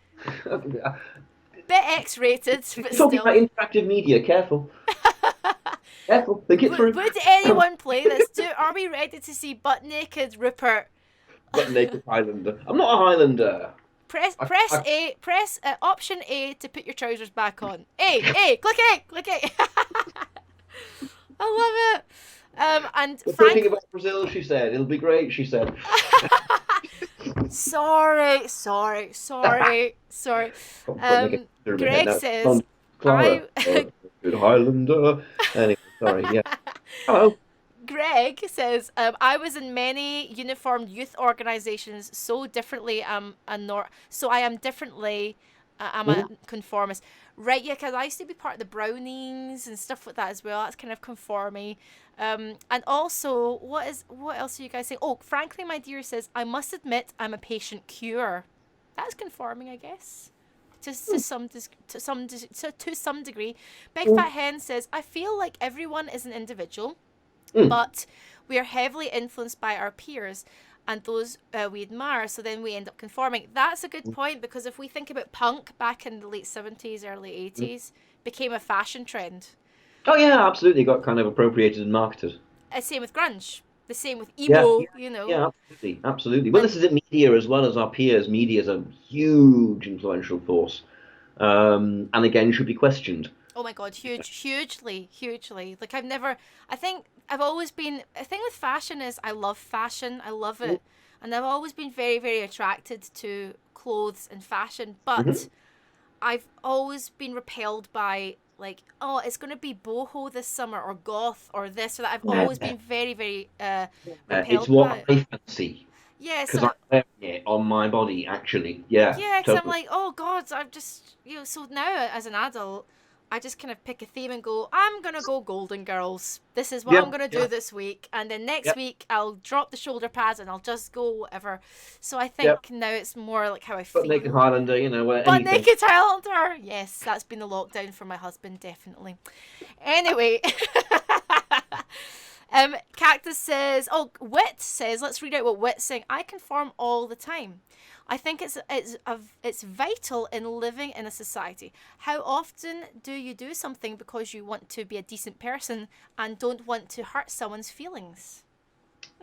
Bit X rated, but You're talking about still. interactive media. Careful. Careful. Think it through. Would anyone play this? Are we ready to see butt naked Rupert? But naked Highlander. I'm not a Highlander. Press I, press I, A. Press option A to put your trousers back on. Click A. Click A. I love it. And we're talking Frank. about Brazil, she said. It'll be great, she said. Sorry. I'm putting a in my head Greg now. says, Clara. I. Good Highlander. Anyway, sorry, yeah. Hello. Greg says, I was in many uniformed youth organizations so differently. So I am differently. I'm a Mhm. conformist. Right, yeah, because I used to be part of the Brownies and stuff like that as well. That's kind of conforming. And also, what else are you guys saying? Oh, frankly, my dear says, I must admit I'm a patient cure. That's conforming, I guess. To some degree. Big Fat Hen says, I feel like everyone is an individual, Mm. but we are heavily influenced by our peers and those we admire, so then we end up conforming. That's a good point, because if we think about punk back in the late 70s, early Mm. 80s, became a fashion trend. Oh, yeah, absolutely. Got kind of appropriated and marketed. Same with grunge. The same with Yeah, emo. yeah, absolutely. Absolutely. Well, And this is in media as well as our peers. Media is a huge influential force. And again, should be questioned. oh my god, hugely. Like I think I've always been. A thing with fashion is I love fashion. I love it, and I've always been very, very attracted to clothes and fashion. But Mhm. I've always been repelled by, like, oh, it's going to be boho this summer, or goth, or this or that. I've always Yeah. been very, very It's repelled by what it. I fancy Yeah, because I'm so wearing it on my body, actually. Yeah, yeah, because I'm totally. like, oh God, I've just, so now as an adult, I just kind of pick a theme and go, I'm going to go Golden Girls. This is what I'm Yeah, going to do yeah, this week. And then next yeah, week, I'll drop the shoulder pads and I'll just go whatever. So I yeah. think now it's more like how I But naked feel. Highlander, But anything. Naked Highlander, yes, that's been the lockdown for my husband, definitely. Anyway, Cactus says, Wit says, let's read out what Wit's saying. I conform all the time. I think it's vital in living in a society. How often do you do something because you want to be a decent person and don't want to hurt someone's feelings?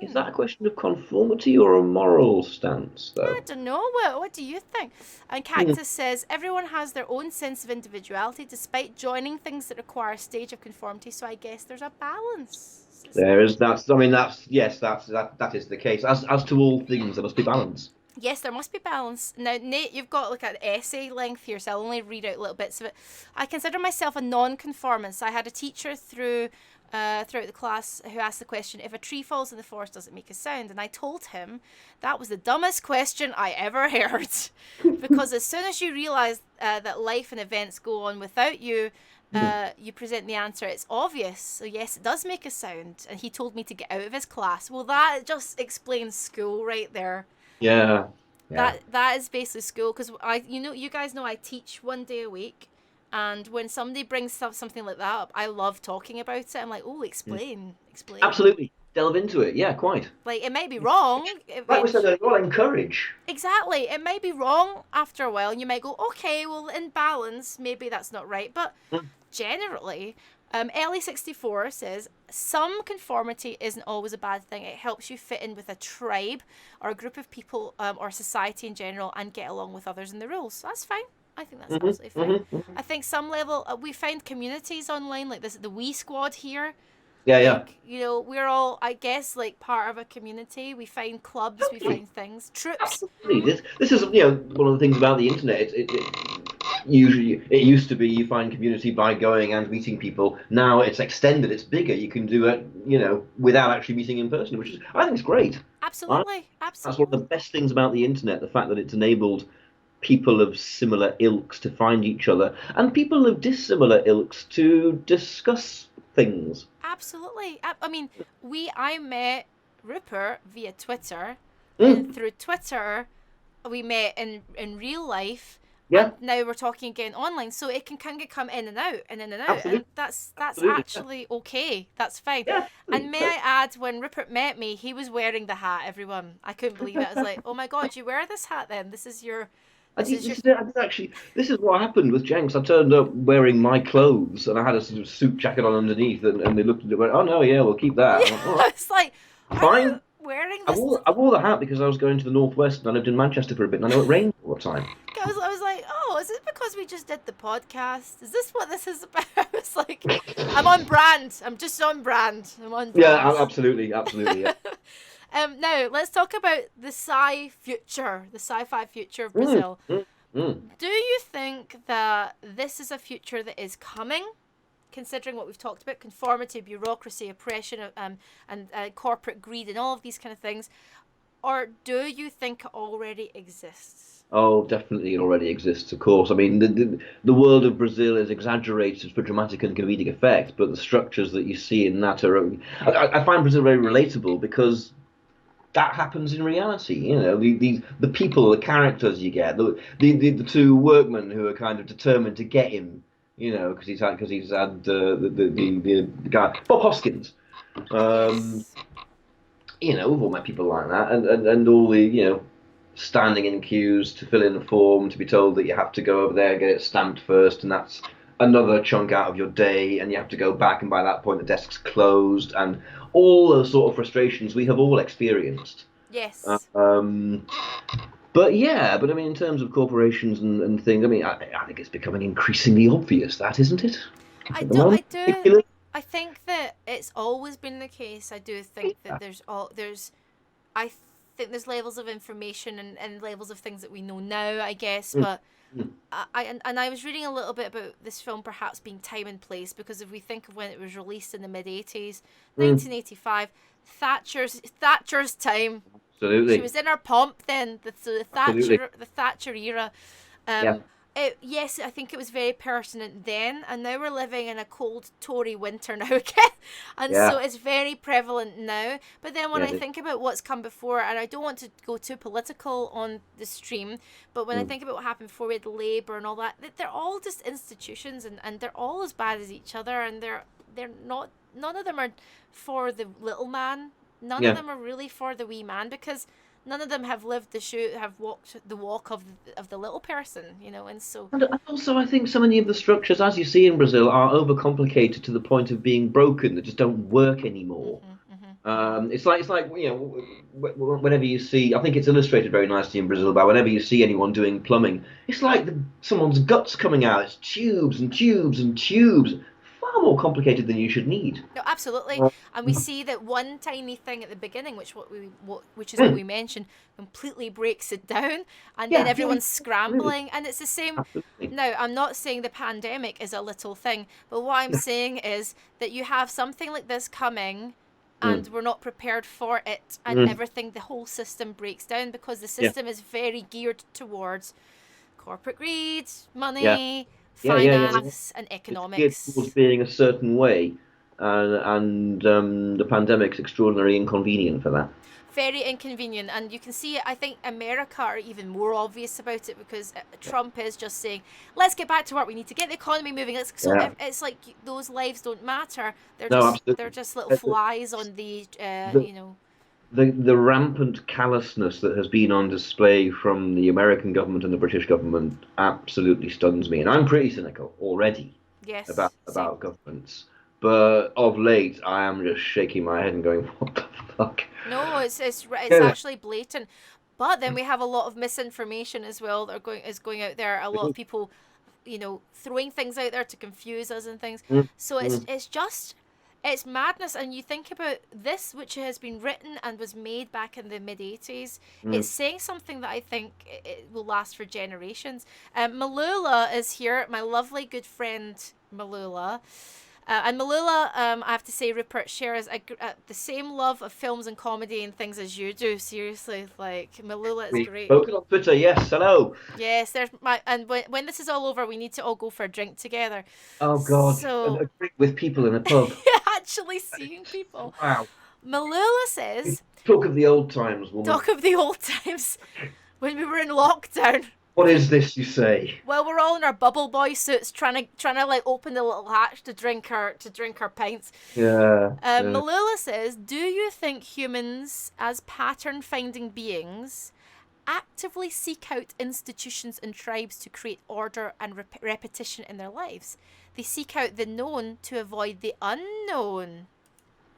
Is that a question of conformity or a moral stance, I though? don't know. What do you think? And Hmm. Cactus says everyone has their own sense of individuality, despite joining things that require a stage of conformity. So I guess there's a balance. There is that's. I mean, that's yes. That is the case. As to all things, there must be balance. Yes, there must be balance. Now, Nate, you've got like an essay length here, so I'll only read out little bits of it. I consider myself a non-conformist. I had a teacher throughout the class who asked the question, if a tree falls in the forest, does it make a sound? And I told him that was the dumbest question I ever heard. Because as soon as you realise that life and events go on without you, you present the answer, it's obvious. So yes, it does make a sound. And he told me to get out of his class. Well, that just explains school right there. Yeah, yeah. That is basically school, because you guys know I teach 1 day a week, and when somebody brings something like that up, I love talking about it. I'm like, oh, explain. Absolutely. Delve into it. Yeah, quite. Like, it may be wrong. Like we said earlier, well, encourage. Exactly, it may be wrong after a while, and you might go, okay, well, in balance, maybe that's not right, but Mm. generally, Ellie64 says some conformity isn't always a bad thing. It helps you fit in with a tribe or a group of people, or society in general, and get along with others in the rules. So that's fine. I think that's absolutely fine. I think some level we find communities online like this, the Wee Squad here. Yeah, yeah. Like, we're all, I guess, like part of a community. We find clubs, we find things, troops. Absolutely. This is one of the things about the internet. It used to be you find community by going and meeting people. Now it's extended. It's bigger. You can do it, without actually meeting in person, which is I think is great. Absolutely, That's one of the best things about the internet. The fact that it's enabled people of similar ilks to find each other and people of dissimilar ilks to discuss things. Absolutely. I mean, I met Rupert via Twitter, Mm, and through Twitter, we met in real life, yeah, and now we're talking again online. So it can kind of come in and out, and in and out, and absolutely, that's absolutely, actually okay. That's fine. yeah, And absolutely. may I add, when Rupert met me, he was wearing the hat. Everyone, I couldn't believe it. I was like, oh my god, you wear this hat then? This is your, I this did, is your. this is it. I did actually. This is what happened with Jenks. I turned up wearing my clothes, and I had a sort of suit jacket on underneath, and they looked at it and went, "Oh no, yeah, we'll keep that." I Yeah, went, "All right, it's like, are you fine." wearing I this? wore I wore the hat because I was going to the northwest, and I lived in Manchester for a bit, and I know it rained all the time. I was like, oh, is it because we just did the podcast? Is this what this is about? I was like, I'm on brand. I'm just on brand. I'm on Yeah, brand. absolutely, absolutely. Yeah. Now, let's talk about the the sci-fi future of Mm, Brazil. mm, mm. Do you think that this is a future that is coming, considering what we've talked about, conformity, bureaucracy, oppression, and corporate greed, and all of these kind of things? Or do you think it already exists? Oh, definitely, it already exists, of course. I mean, the world of Brazil is exaggerated for dramatic and comedic effect, but the structures that you see in that are. I find Brazil very relatable because that happens in reality. The people, the characters you get, the two workmen who are kind of determined to get him. Because he's had the guy Bob Hoskins. Um, Yes. we've all met people like that, and all the standing in queues to fill in a form, to be told that you have to go over there and get it stamped first, and that's another chunk out of your day, and you have to go back, and by that point the desk's closed, and all those sort of frustrations we have all experienced. Yes. Um, but yeah, I mean, in terms of corporations and things, I mean, I think it's becoming increasingly obvious that, isn't it? I At the do. I moment, do. particularly. I think that it's always been the case. I do think that I think there's levels of information and levels of things that we know now, I guess. Mm, But mm, and I was reading a little bit about this film perhaps being time and place, because if we think of when it was released in the mid 80s, mm, 1985, Thatcher's time. She absolutely, was in her pomp then, the absolutely. Thatcher era. Yeah, Um, yes, I think it was very pertinent then, and now we're living in a cold Tory winter now again, and so yeah, it's very prevalent now. But then when yeah. I think about what's come before, and I don't want to go too political on the stream, but when I Mm. think about what happened before, we had Labour and all that, they're all just institutions, and they're all as bad as each other, and they're not. None of them are for the little man. None of Yeah. them are really for the wee man, because none of them have lived the shoe, have walked the walk of the little person, and so. And also, I think so many of the structures, as you see in Brazil, are overcomplicated to the point of being broken, that just don't work anymore. Mhm, mhm. It's like whenever you see, I think it's illustrated very nicely in Brazil. But whenever you see anyone doing plumbing, it's like someone's guts coming out. It's tubes and tubes and tubes, far more complicated than you should need. No, absolutely. Uh, And we see that one tiny thing at the beginning, which is what we mentioned, completely breaks it down, and then yeah, yeah, everyone's absolutely, scrambling. And it's the same. absolutely. Now, I'm not saying the pandemic is a little thing, but what I'm saying is that you have something like this coming, and Mm, we're not prepared for it, and mm, everything, the whole system breaks down because the yeah, system is very geared towards corporate greed, yeah, money, yeah. finance, and It's geared towards economics. being a certain way, and the pandemic's extraordinarily inconvenient for that. Very inconvenient, and you can see it. I think America are even more obvious about it because Trump is just saying, let's get back to work, we need to get the economy moving. Yeah, It's like those lives don't matter, no, they're absolutely. just little Uh, flies on the The, the rampant callousness that has been on display from the American government and the British government absolutely stuns me. And I'm pretty cynical already yes, same. about governments. But of late, I am just shaking my head and going, what the fuck? No, it's Yeah. actually blatant. But then we have a lot of misinformation as well that is going out there. A lot of people, throwing things out there to confuse us and things. Mm, So mm, it's madness. And you think about this, which has been written and was made back in the mid 80s. mm. It's saying something that I think it will last for generations. Malula is here, my lovely good friend Malula. And Malula, I have to say, Rupert shares the same love of films and comedy and things as you do. Seriously, like Malula is We've great. spoken on Twitter. Yes, hello. Yes, there's my and when this is all over, we need to all go for a drink together. Oh, God. So A drink with people in a pub. actually seeing people. Wow. Malula says, Talk of the old times, woman. talk of the old times when we were in lockdown. What is this you say? Well, we're all in our bubble boy suits, trying to like open the little hatch to drink our pints. Yeah, yeah. Malula says, do you think humans, as pattern finding beings, actively seek out institutions and tribes to create order and repetition in their lives? They seek out the known to avoid the unknown.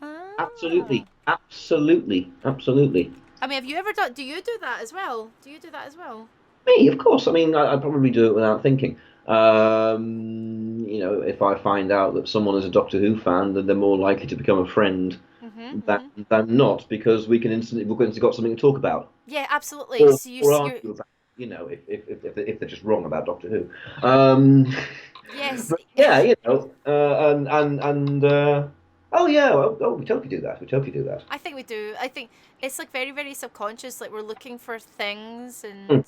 Ah. Absolutely, absolutely, absolutely. I mean, have you ever done? Do you do that as well? Do you do that as well? Me, of course. I mean, I'd probably do it without thinking. If I find out that someone is a Doctor Who fan, then they're more likely to become a friend Mhm. than Mhm. not, because we've instantly got something to talk about Yeah, absolutely. So or you're argue about. If they're just wrong about Doctor Who. yes. But yeah, oh yeah, we totally do that. We totally do that. I think we do. I think it's like very, very subconscious. Like we're looking for things Hmm.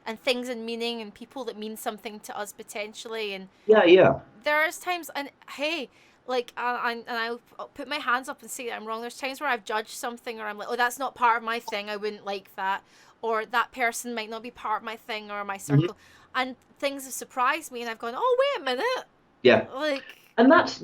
and things and meaning and people that mean something to us potentially. And Yeah, yeah. there's times, and hey, like I'll put my hands up and say that I'm wrong. There's times where I've judged something, or I'm like, oh, that's not part of my thing. I wouldn't like that, or that person might not be part of my thing or my Mhm. circle. And things have surprised me, and I've gone, oh, wait a minute, Yeah. like. And that's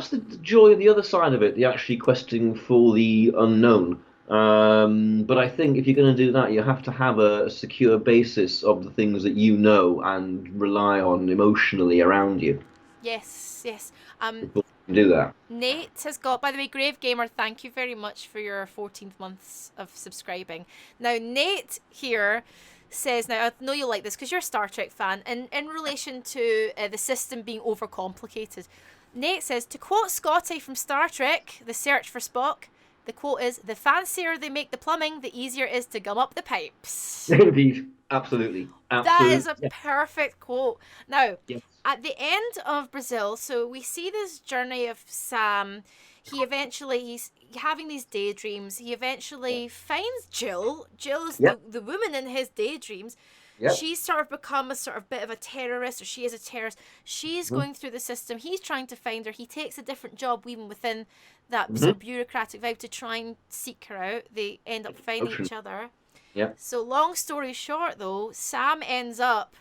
the joy of the other side of it, the actually questing for the unknown. But I think if you're going to do that, you have to have a secure basis of the things that you know and rely on emotionally around you Yes, yes. Um, before you can do that. Nate has got, by the way, Grave Gamer, thank you very much for your 14th months of subscribing. Now, Nate here says, now I know you'll like this because you're a Star Trek fan, and in relation to the system being overcomplicated, Nate says, to quote Scotty from Star Trek, The Search for Spock, the quote is, the fancier they make the plumbing, the easier it is to gum up the pipes. Indeed, absolutely, That is absolutely. a Yeah, perfect quote. Now, yes. at the end of Brazil, so we see this journey of Sam. He's having these daydreams. He eventually finds Jill. Jill's Yep. the woman in his daydreams. Yep. She's sort of become a sort of bit of a terrorist, or she is a terrorist. She's Mm-hmm. going through the system. He's trying to find her. He takes a different job, even within that sort Mm-hmm. of bureaucratic vibe, to try and seek her out. They end up finding Ocean. each other. Yep. So long story short, though, Sam ends up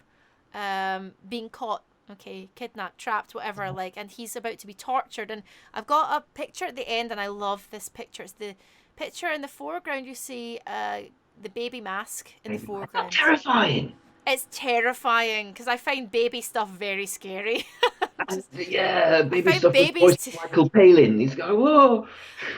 being caught, okay, kidnapped, trapped, whatever, like, and he's about to be tortured. And I've got a picture at the end, and I love this picture. It's the picture in the foreground. You see the baby mask in the That's not foreground. terrifying. It's terrifying because I find baby stuff very scary. And, yeah, I baby find stuff was babies. voiced by Michael Palin. He's going, whoa.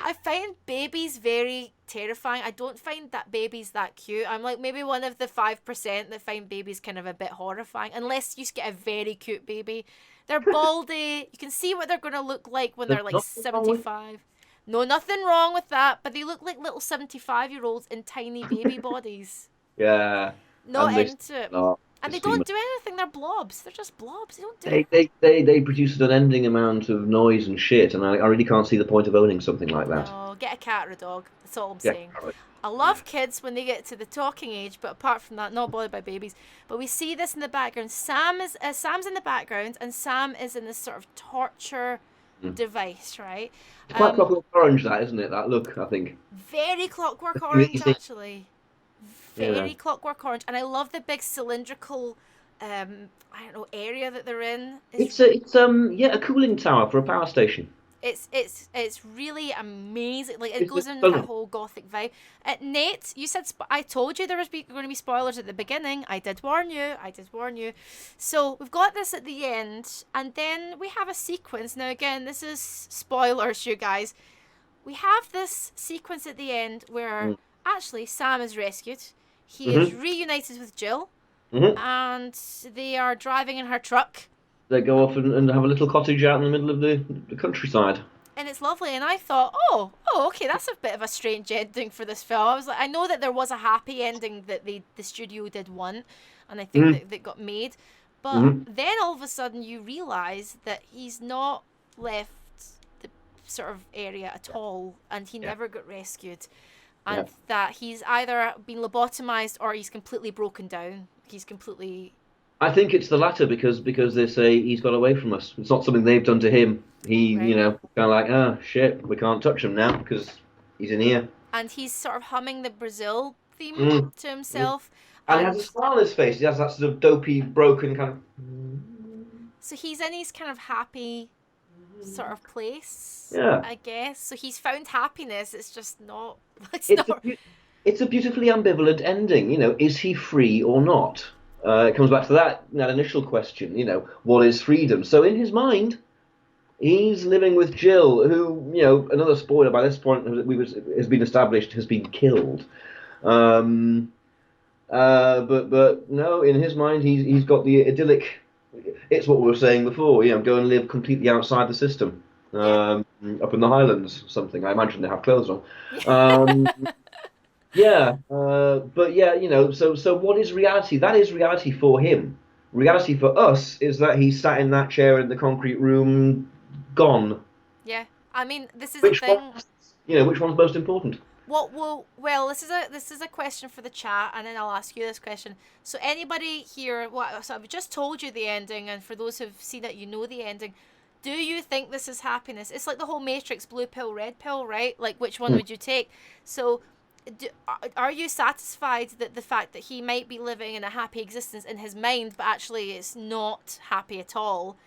I find babies very terrifying. I don't find that babies that cute. I'm like maybe one of the 5% that find babies kind of a bit horrifying, unless you get a very cute baby. They're baldy. You can see what they're going to look like when There's they're like nothing wrong with 75. No, nothing wrong with that, but they look like little 75-year-olds in tiny baby bodies. Yeah, Not and they into it. are. And It's they female. don't do anything. They're blobs. They're just blobs. They don't do They produce an unending amount of noise and shit, and I really can't see the point of owning something like that. No, get a cat or a dog. That's all I'm Yeah, saying. right. I love kids when they get to the talking age, but apart from that, not bothered by babies. But we see this in the background. Sam's in the background, and Sam is in this sort of torture Mm. device, right? It's quite Clockwork Orange, that isn't it? That look, I think. Very Clockwork Orange, Freezing. actually. Yeah. Very Clockwork Orange, and I love the big cylindrical, I don't know, area that they're in. It's a cooling tower for a power station. It's really amazing. Like it It's goes just in with that stunning. whole gothic vibe. Nate, you said I told you there was going to be spoilers at the beginning. I did warn you. I did warn you. So we've got this at the end, and then we have a sequence. Now again, this is spoilers, you guys. We have this sequence at the end where Mm. actually Sam is rescued. He is hmm reunited with Jill, hmm and they are driving in her truck. They go off and have a little cottage out in the middle of the countryside. And it's lovely, and I thought, okay, that's a bit of a strange ending for this film. I was like, I know that there was a happy ending that the studio did want, and I think hmm that got made, but hmm then all of a sudden you realise that he's not left the sort of area at all, and he Yeah. never got rescued, Yeah. and that he's either been lobotomized or he's completely broken down. He's completely I think it's the latter because they say he's got away from us. It's not something they've done to him. He, right. kind of like, oh shit, we can't touch him now because he's in here. And he's sort of humming the Brazil theme Mm. to Mm. himself. And he has a And smile on his face. He has that sort of dopey, broken kind of. so he's in his kind of happy sort of place, Yeah. I guess. So he's found happiness. It's just not. It's It's a not. it's a beautifully ambivalent ending. Is he free or not? It comes back to that initial question. What is freedom? So in his mind, he's living with Jill, who, another spoiler by this point has been established has been killed. Um, but no, in his mind, he's got the idyllic. It's what we were saying before. Go and live completely outside the system, Yeah. up in the Highlands, something. I imagine they have clothes on. Um, yeah, but yeah, so what is reality? That is reality for him. Reality for us is that he sat in that chair in the concrete room, gone. Yeah. I mean, this is the Which thing. which one's most important? Well, this is a question for the chat, and then I'll ask you this question. So anybody here, so I've just told you the ending, and for those who've seen it, you know the ending. Do you think this is happiness? It's like the whole Matrix, blue pill, red pill, right? Like, which one Hmm. would you take? So, are you satisfied that the fact that he might be living in a happy existence in his mind, but actually it's not happy at all?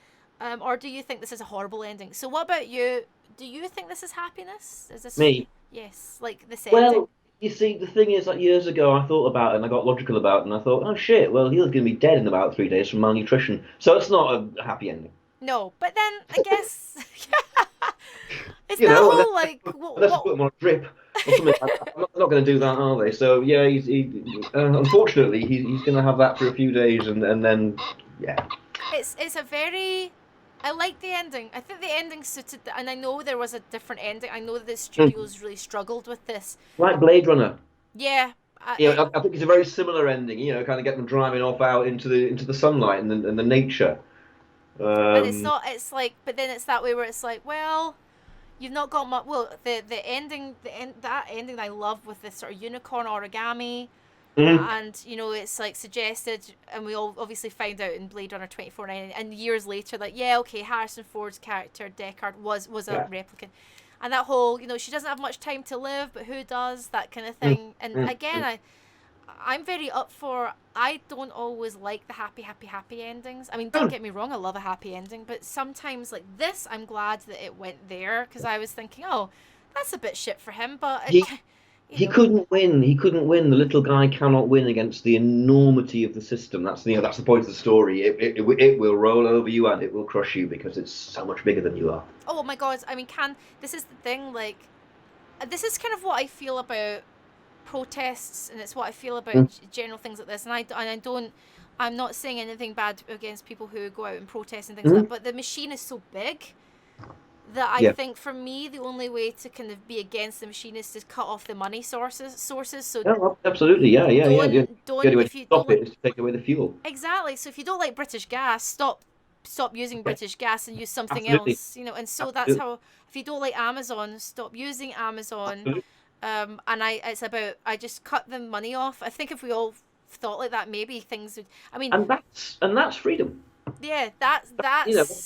Or do you think this is a horrible ending? So, what about you? Do you think this is happiness? Is this Me. yes, like this ending? Well, you see, the thing is, like years ago, I thought about it and I got logical about it, and I thought, oh shit, well, he's going to be dead in about 3 days from malnutrition. So it's not a happy ending. No, but then I guess it's You that know, whole like unless you put him on a drip or something like that. I'm not going to do that, are they? So yeah, unfortunately, he's going to have that for a few days, and then yeah. it's a very I like the ending. I think the ending suited and I know there was a different ending. I know that the studios really struggled with this. Like Blade Runner. Yeah, I think it's a very similar ending. Kind of get them driving off out into the sunlight and the nature. and it's not. It's like, but then it's that way where it's like, well, you've not got much. Well, the ending, that ending I love with this sort of unicorn origami. Mhm. And it's like suggested, and we all obviously find out in Blade Runner 2049, and years later, like, yeah, okay, Harrison Ford's character Deckard was a Yeah. replicant, and that whole she doesn't have much time to live, but who does, that kind of thing. And again, I'm very up for. I don't always like the happy endings. I mean, don't get me wrong, I love a happy ending, but sometimes like this, I'm glad that it went there because I was thinking, oh, that's a bit shit for him, but He you He know. couldn't win. He couldn't win. The little guy cannot win against the enormity of the system. That's the point of the story. It will roll over you and it will crush you because it's so much bigger than you are. Oh my God! I mean, this is the thing? Like, this is kind of what I feel about protests, and it's what I feel about Mm, general things like this. And I don't. I'm not saying anything bad against people who go out and protest and things like that. mm, But the machine is so big that I yeah. think for me the only way to kind of be against the machine is to cut off the money sources. So No, absolutely. Yeah, yeah, yeah. The only don't way to if you don't stop like it is to take away the fuel. exactly. So if you don't like British gas, stop using Yeah, British gas and use something absolutely. else. You know, and so that's Absolutely. how. If you don't like Amazon, stop using Amazon. Absolutely. And it's about I just cut the money off. I think if we all thought like that, maybe things would. I mean, And that's freedom. yeah, that's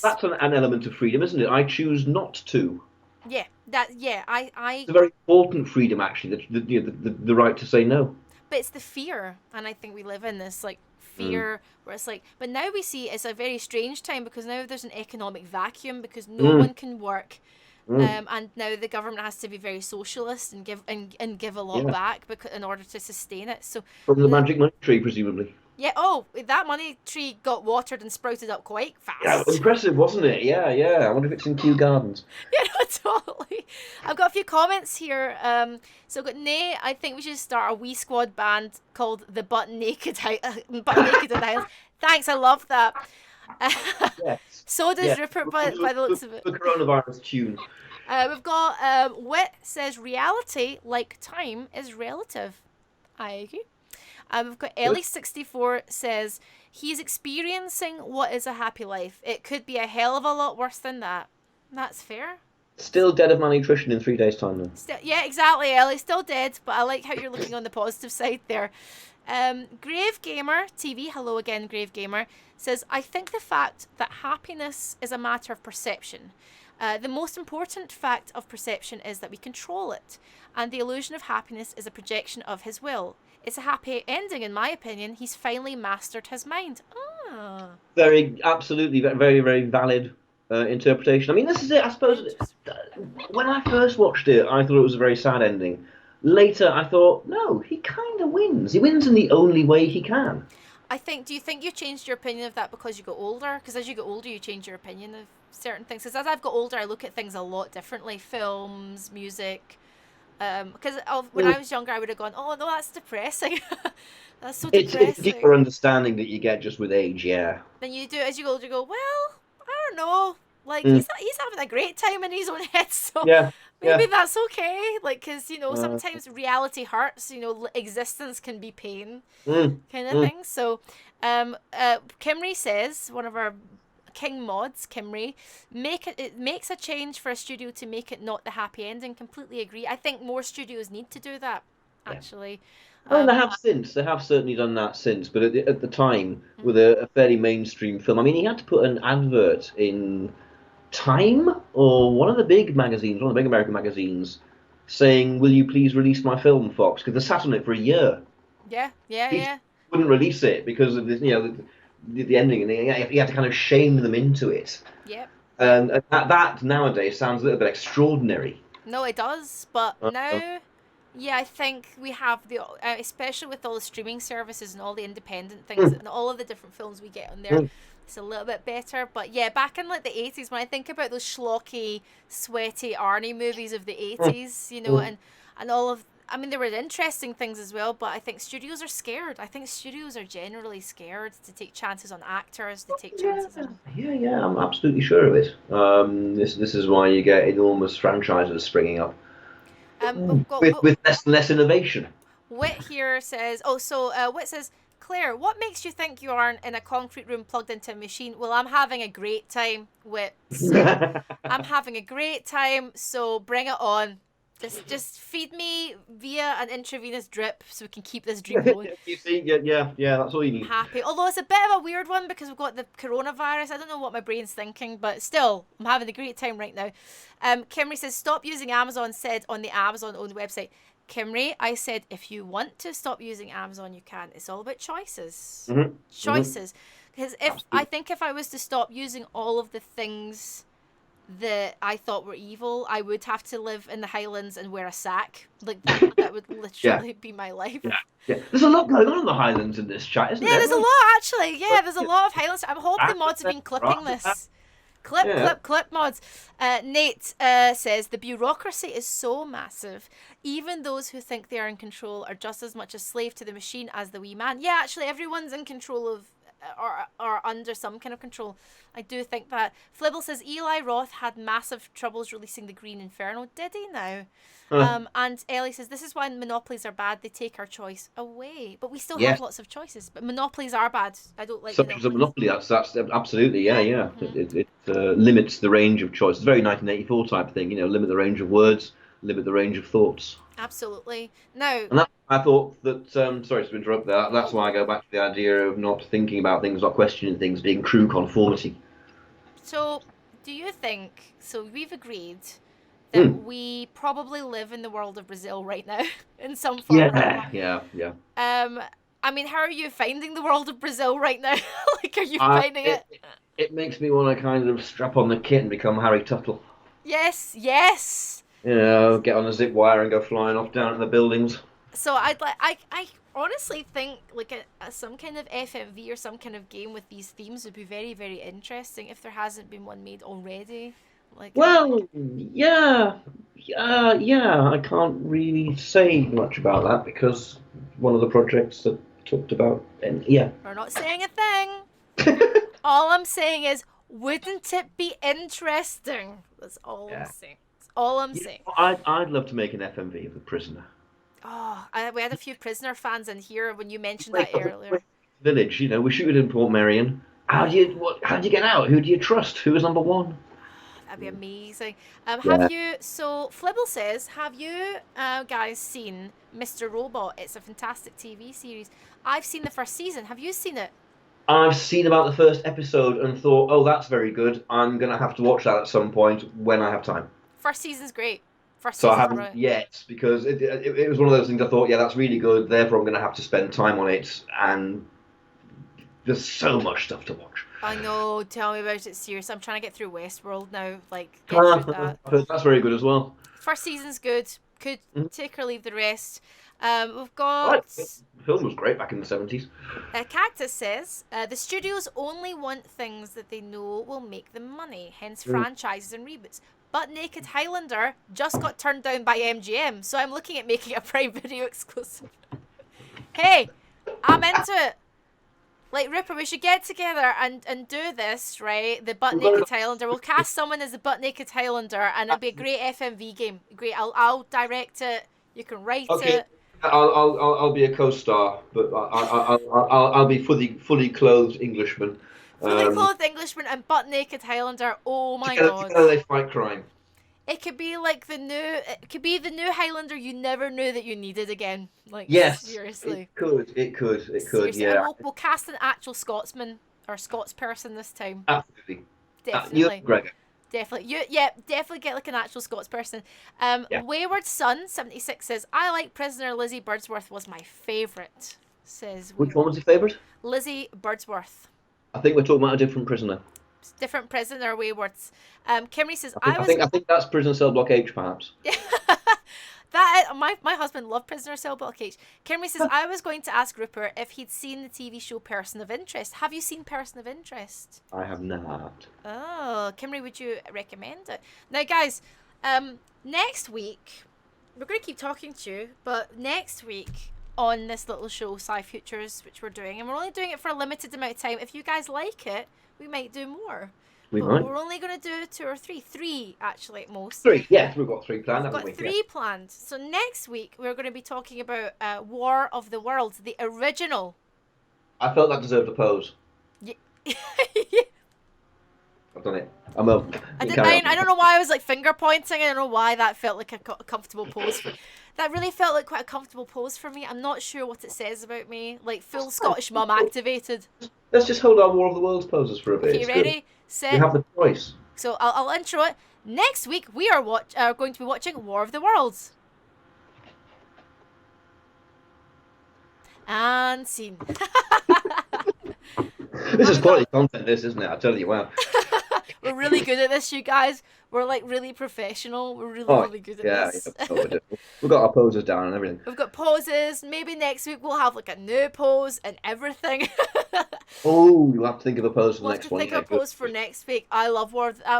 That's an element of freedom, isn't it? I choose not to. yeah, I It's a very important freedom, actually. The right to say no. but it's the fear, and I think we live in this like Mm, fear where it's like, but now we see it's a very strange time because now there's an economic vacuum because no mm, one can work. mm. And now the government has to be very socialist and give a lot Yeah, back because in order to sustain it. So from the magic money tree, presumably. yeah, oh, that money tree got watered and sprouted up quite Yeah, fast. impressive, wasn't it? Yeah, yeah. I wonder if it's in Kew Gardens. Yeah, no, totally. I've got a few comments here. So I've got Nay. I think we should start a wee squad band called the Butt Naked Butt Naked and Isles. Thanks, I love that. Yes. So Yeah. does Rupert, by the looks of it. The coronavirus tune. We've got Wit says reality, like time, is relative. I agree. We've got Good. Ellie64 says he's experiencing what is a happy life. It could be a hell of a lot worse than that. That's fair. Still dead of malnutrition in 3 days' time, though. Still, yeah, exactly, Ellie. Still dead, but I like how you're looking on the positive side there. Grave Gamer TV, hello again, Grave Gamer, says I think the fact that happiness is a matter of perception. The most important fact of perception is that we control it, and the illusion of happiness is a projection of his will. It's a happy ending, in my opinion. He's finally mastered his mind. Ah, Absolutely, very, very valid interpretation. I mean, this is it. I suppose interesting. when I first watched it, I thought it was a very sad ending. Later, I thought, no, he kind of wins. He wins in the only way he can. Do you think you changed your opinion of that because you got older? Because as you get older, you change your opinion of certain things. Because as I've got older, I look at things a lot differently. Films, music. Because when Mm. I was younger, I would have gone, "Oh no, that's depressing. That's so It's a depressing." deeper understanding that you get just with age, yeah. Then you do as you go older, you go, "Well, I don't know. Like Mm. he's having a great time in his own head, so Yeah, maybe yeah. that's okay." Like, because Uh, sometimes reality hurts. Existence can be pain, mm, kind of mm. thing. So, Kimry says, one of our King mods, Kimry, it makes a change for a studio to make it not the happy ending. Completely agree. I think more studios need to do that. Yeah. Actually, I mean, they um, have since. They have certainly done that since. But at the time, with mhm. a fairly mainstream film, I mean, he had to put an advert in Time or one of the big magazines, one of the big American magazines, saying, "Will you please release my film, Fox?" Because they sat on it for a year. Yeah, yeah, He yeah, wouldn't release it because of the ending, and he had to kind of shame them into it. yep, yep. And that nowadays sounds a little bit extraordinary. No, it does, but Um, now, yeah, I think we have especially with all the streaming services and all the independent things mm, and all of the different films we get on there, mm, it's a little bit better. But yeah, back in like the 80s, when I think about those schlocky, sweaty Arnie movies of the mm, 80s, mm. and all of, I mean, there were interesting things as well, but I think studios are scared. I think studios are generally scared to take chances on actors, to take Yeah, chances on. yeah, yeah. I'm absolutely sure of it. This is why you get enormous franchises springing up We've got with less and less innovation. Wit here says, oh, so Wit says, Claire, what makes you think you aren't in a concrete room plugged into a machine? Well, I'm having a great time, Wit. So I'm having a great time. So bring it on. Just feed me via an intravenous drip so we can keep this dream going. You see, yeah, yeah, yeah. That's all you I'm need. happy. Although it's a bit of a weird one because we've got the coronavirus. I don't know what my brain's thinking, but still, I'm having a great time right now. Kimry says, stop using Amazon, said on the Amazon owned website. Kimry, I said, if you want to stop using Amazon, you can. It's all about choices. Hmm. Hmm. Choices. Because if I Absolutely. think if I was to stop using all of the things that I thought were evil, I would have to live in the Highlands and wear a sack. Like that would Yeah, literally be my life. yeah, yeah. There's a lot going on in the Highlands in this chat, isn't Yeah, there? there's a Everyone's lot actually. Yeah, there's a lot of Highlands. I hope the mods have been clipping this. Clip, yeah. clip, clip mods. Nate says the bureaucracy is so massive. Even those who think they are in control are just as much a slave to the machine as the wee man. Yeah, actually, everyone's in control of, or under some kind of control. I do think that. Flibble says Eli Roth had massive troubles releasing the Green Inferno. Did he now? And Ellie says, this is why monopolies are bad. They take our choice away. But we still have Yes. lots of choices. But monopolies are bad. I don't like Such as a monopolies. monopoly, that's absolutely, yeah. It limits the range of choice. It's a very 1984 type thing, limit the range of words, limit the range of thoughts. Absolutely. Now, And that, I thought that, sorry to interrupt there, that's why I go back to the idea of not thinking about things, not questioning things, being true conformity. so do you think, so we've agreed that we probably live in the world of Brazil right now in some form. Yeah. I mean, how are you finding the world of Brazil right now? Like, are you finding it? It makes me want to kind of strap on the kit and become Harry Tuttle. Yes. Get on a zip wire and go flying off down to the buildings. So I honestly think like some kind of FMV or some kind of game with these themes would be very, very interesting if there hasn't been one made already. Like, Well, yeah. I can't really say much about that because one of the projects that talked about, and we're not saying a thing. All I'm saying is, wouldn't it be interesting? That's all I'm saying. That's all I'm saying. I'd love to make an FMV of The Prisoner. Oh, we had a few Prisoner fans in here when you mentioned that earlier. Village, we shoot it in Port Merion. How do you get out? Who do you trust? Who is number one? That'd be amazing. So Flibble says, have you guys seen Mr. Robot? It's a fantastic TV series. I've seen the first season. Have you seen it? I've seen about the first episode and thought, oh, that's very good. I'm going to have to watch that at some point when I have time. First season's great. So I haven't yet because it was one of those things I thought, yeah, that's really good. Therefore, I'm going to have to spend time on it. And there's so much stuff to watch. I know. Tell me about it. Serious. I'm trying to get through Westworld now. Like, get through that. That's very good as well. First season's good. Could take or leave the rest. We've got... The film was great back in the 70s. Cactus says, the studios only want things that they know will make them money, hence franchises and reboots. Butt Naked Highlander just got turned down by MGM, so I'm looking at making a Prime Video exclusive. Hey, I'm into it. Like, Ripper, we should get together and do this, right? The Butt Naked Highlander. We'll cast someone as the Butt Naked Highlander, and it'll be a great FMV game. Great. I'll direct it. You can write it. I'll be a co-star, but I'll be fully clothed Englishman. Fully clothed Englishman and Butt Naked Highlander. Oh my god! Together they fight crime. It could be like the new Highlander you never knew that you needed again. Like, yes, seriously. It could. Seriously, yeah. We'll cast an actual Scotsman or Scots person this time. Absolutely. Definitely. Gregor. Definitely. Definitely get like an actual Scots person. Wayward Son 76 says, I like Prisoner Lizzie Birdsworth was my favourite. Says Which one was your favourite? Lizzie Birdsworth. I think we're talking about a different prisoner. Different prisoner, Waywards. Kimry says, I think that's Prisoner Cell Block H, perhaps. My husband loved Prisoner Cell Block H. Kimry says, I was going to ask Rupert if he'd seen the TV show Person of Interest. Have you seen Person of Interest? I have not. Oh, Kimry, would you recommend it? Now, guys, next week, we're going to keep talking to you, but next week on this little show, Sci-Futures, which we're doing, and we're only doing it for a limited amount of time. If you guys like it, we might do more. We're only going to do 2 or 3. 3, actually, at most. 3, yes, we've got 3 planned, haven't we? We've got 3 planned. So next week, we're going to be talking about War of the Worlds, the original. I felt that deserved a pose. Yeah. I've done it. I'm up. I didn't mind. I don't know why I was like finger pointing. I don't know why that felt like a comfortable pose. That really felt like quite a comfortable pose for me. I'm not sure what it says about me. Like full Scottish mum activated. Let's just hold our War of the Worlds poses for a bit. Okay, ready? Set. We have the choice. So I'll intro it. Next week we are going to be watching War of the Worlds. And scene. This is quality content, this, isn't it? I tell you what. We're really good at this, you guys. We're like really professional. We're really, Oh, really good at yeah, this. yeah. So we've got our poses down and everything. We've got poses. Maybe next week we'll have like a new pose and everything. Oh, you'll have to think of a pose for the We'll have next to one. think Yeah, of a good. post for next week. I love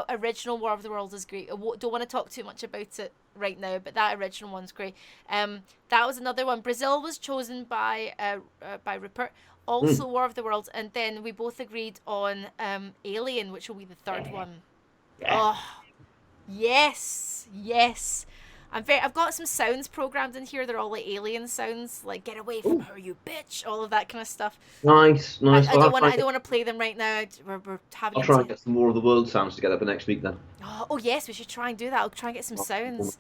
original War of the Worlds is great. Don't want to talk too much about it right now, but that original one's great. That was another one. Brazil was chosen by Rupert. Also Mm. War of the Worlds, and then we both agreed on Alien, which will be the third one. Yeah. Oh, yes, yes. I've got some sounds programmed in here. They're all like alien sounds, like "Get away from Ooh, her, you bitch!" All of that kind of stuff. nice, nice. I don't want I don't want to play them right now. We're having I'll a try and get some more of the world sounds together for next week then. oh yes, we should try and do that. I'll try and get some sounds.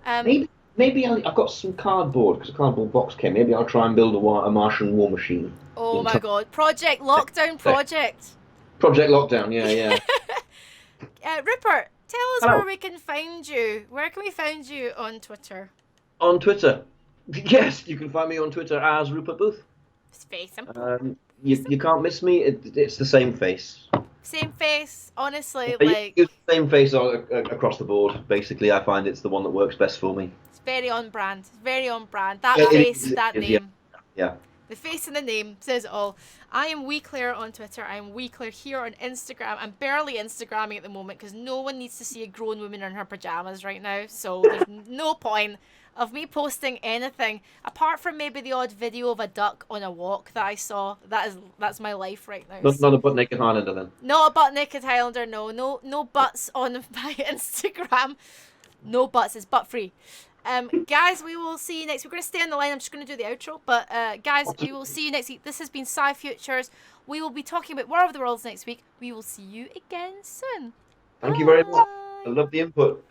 Um, Maybe I've got some cardboard because a cardboard box came. Maybe I'll try and build a Martian war machine. oh In my god, Project Lockdown Project. Project Lockdown. Yeah, yeah. Rupert, tell us Hello. where we can find you. Where can we find you on Twitter? On Twitter. Yes, you can find me on Twitter as Rupert Booth. It's very simple. You can't miss me. It's the same face. Same face, honestly. I Like use the same face across the board. Basically, I find it's the one that works best for me. it's very on brand. It's very on brand. That It face, is, that it is, yeah. name. Yeah. The face and the name says it all. I am WeClaire on Twitter. I am WeClaire here on Instagram. I'm barely Instagramming at the moment because no one needs to see a grown woman in her pajamas right now. So there's no point of me posting anything apart from maybe the odd video of a duck on a walk that I saw. That's my life right now. Not a butt naked Highlander then. Not a butt naked Highlander. No butts on my Instagram. No butts. It's butt free. Guys, we will see you next week. We're going to stay on the line. I'm just going to do the outro. But, guys, we will see you next week. This has been Sci-Futures. We will be talking about War of the Worlds next week. We will see you again soon. Thank you very much. Bye. I love the input.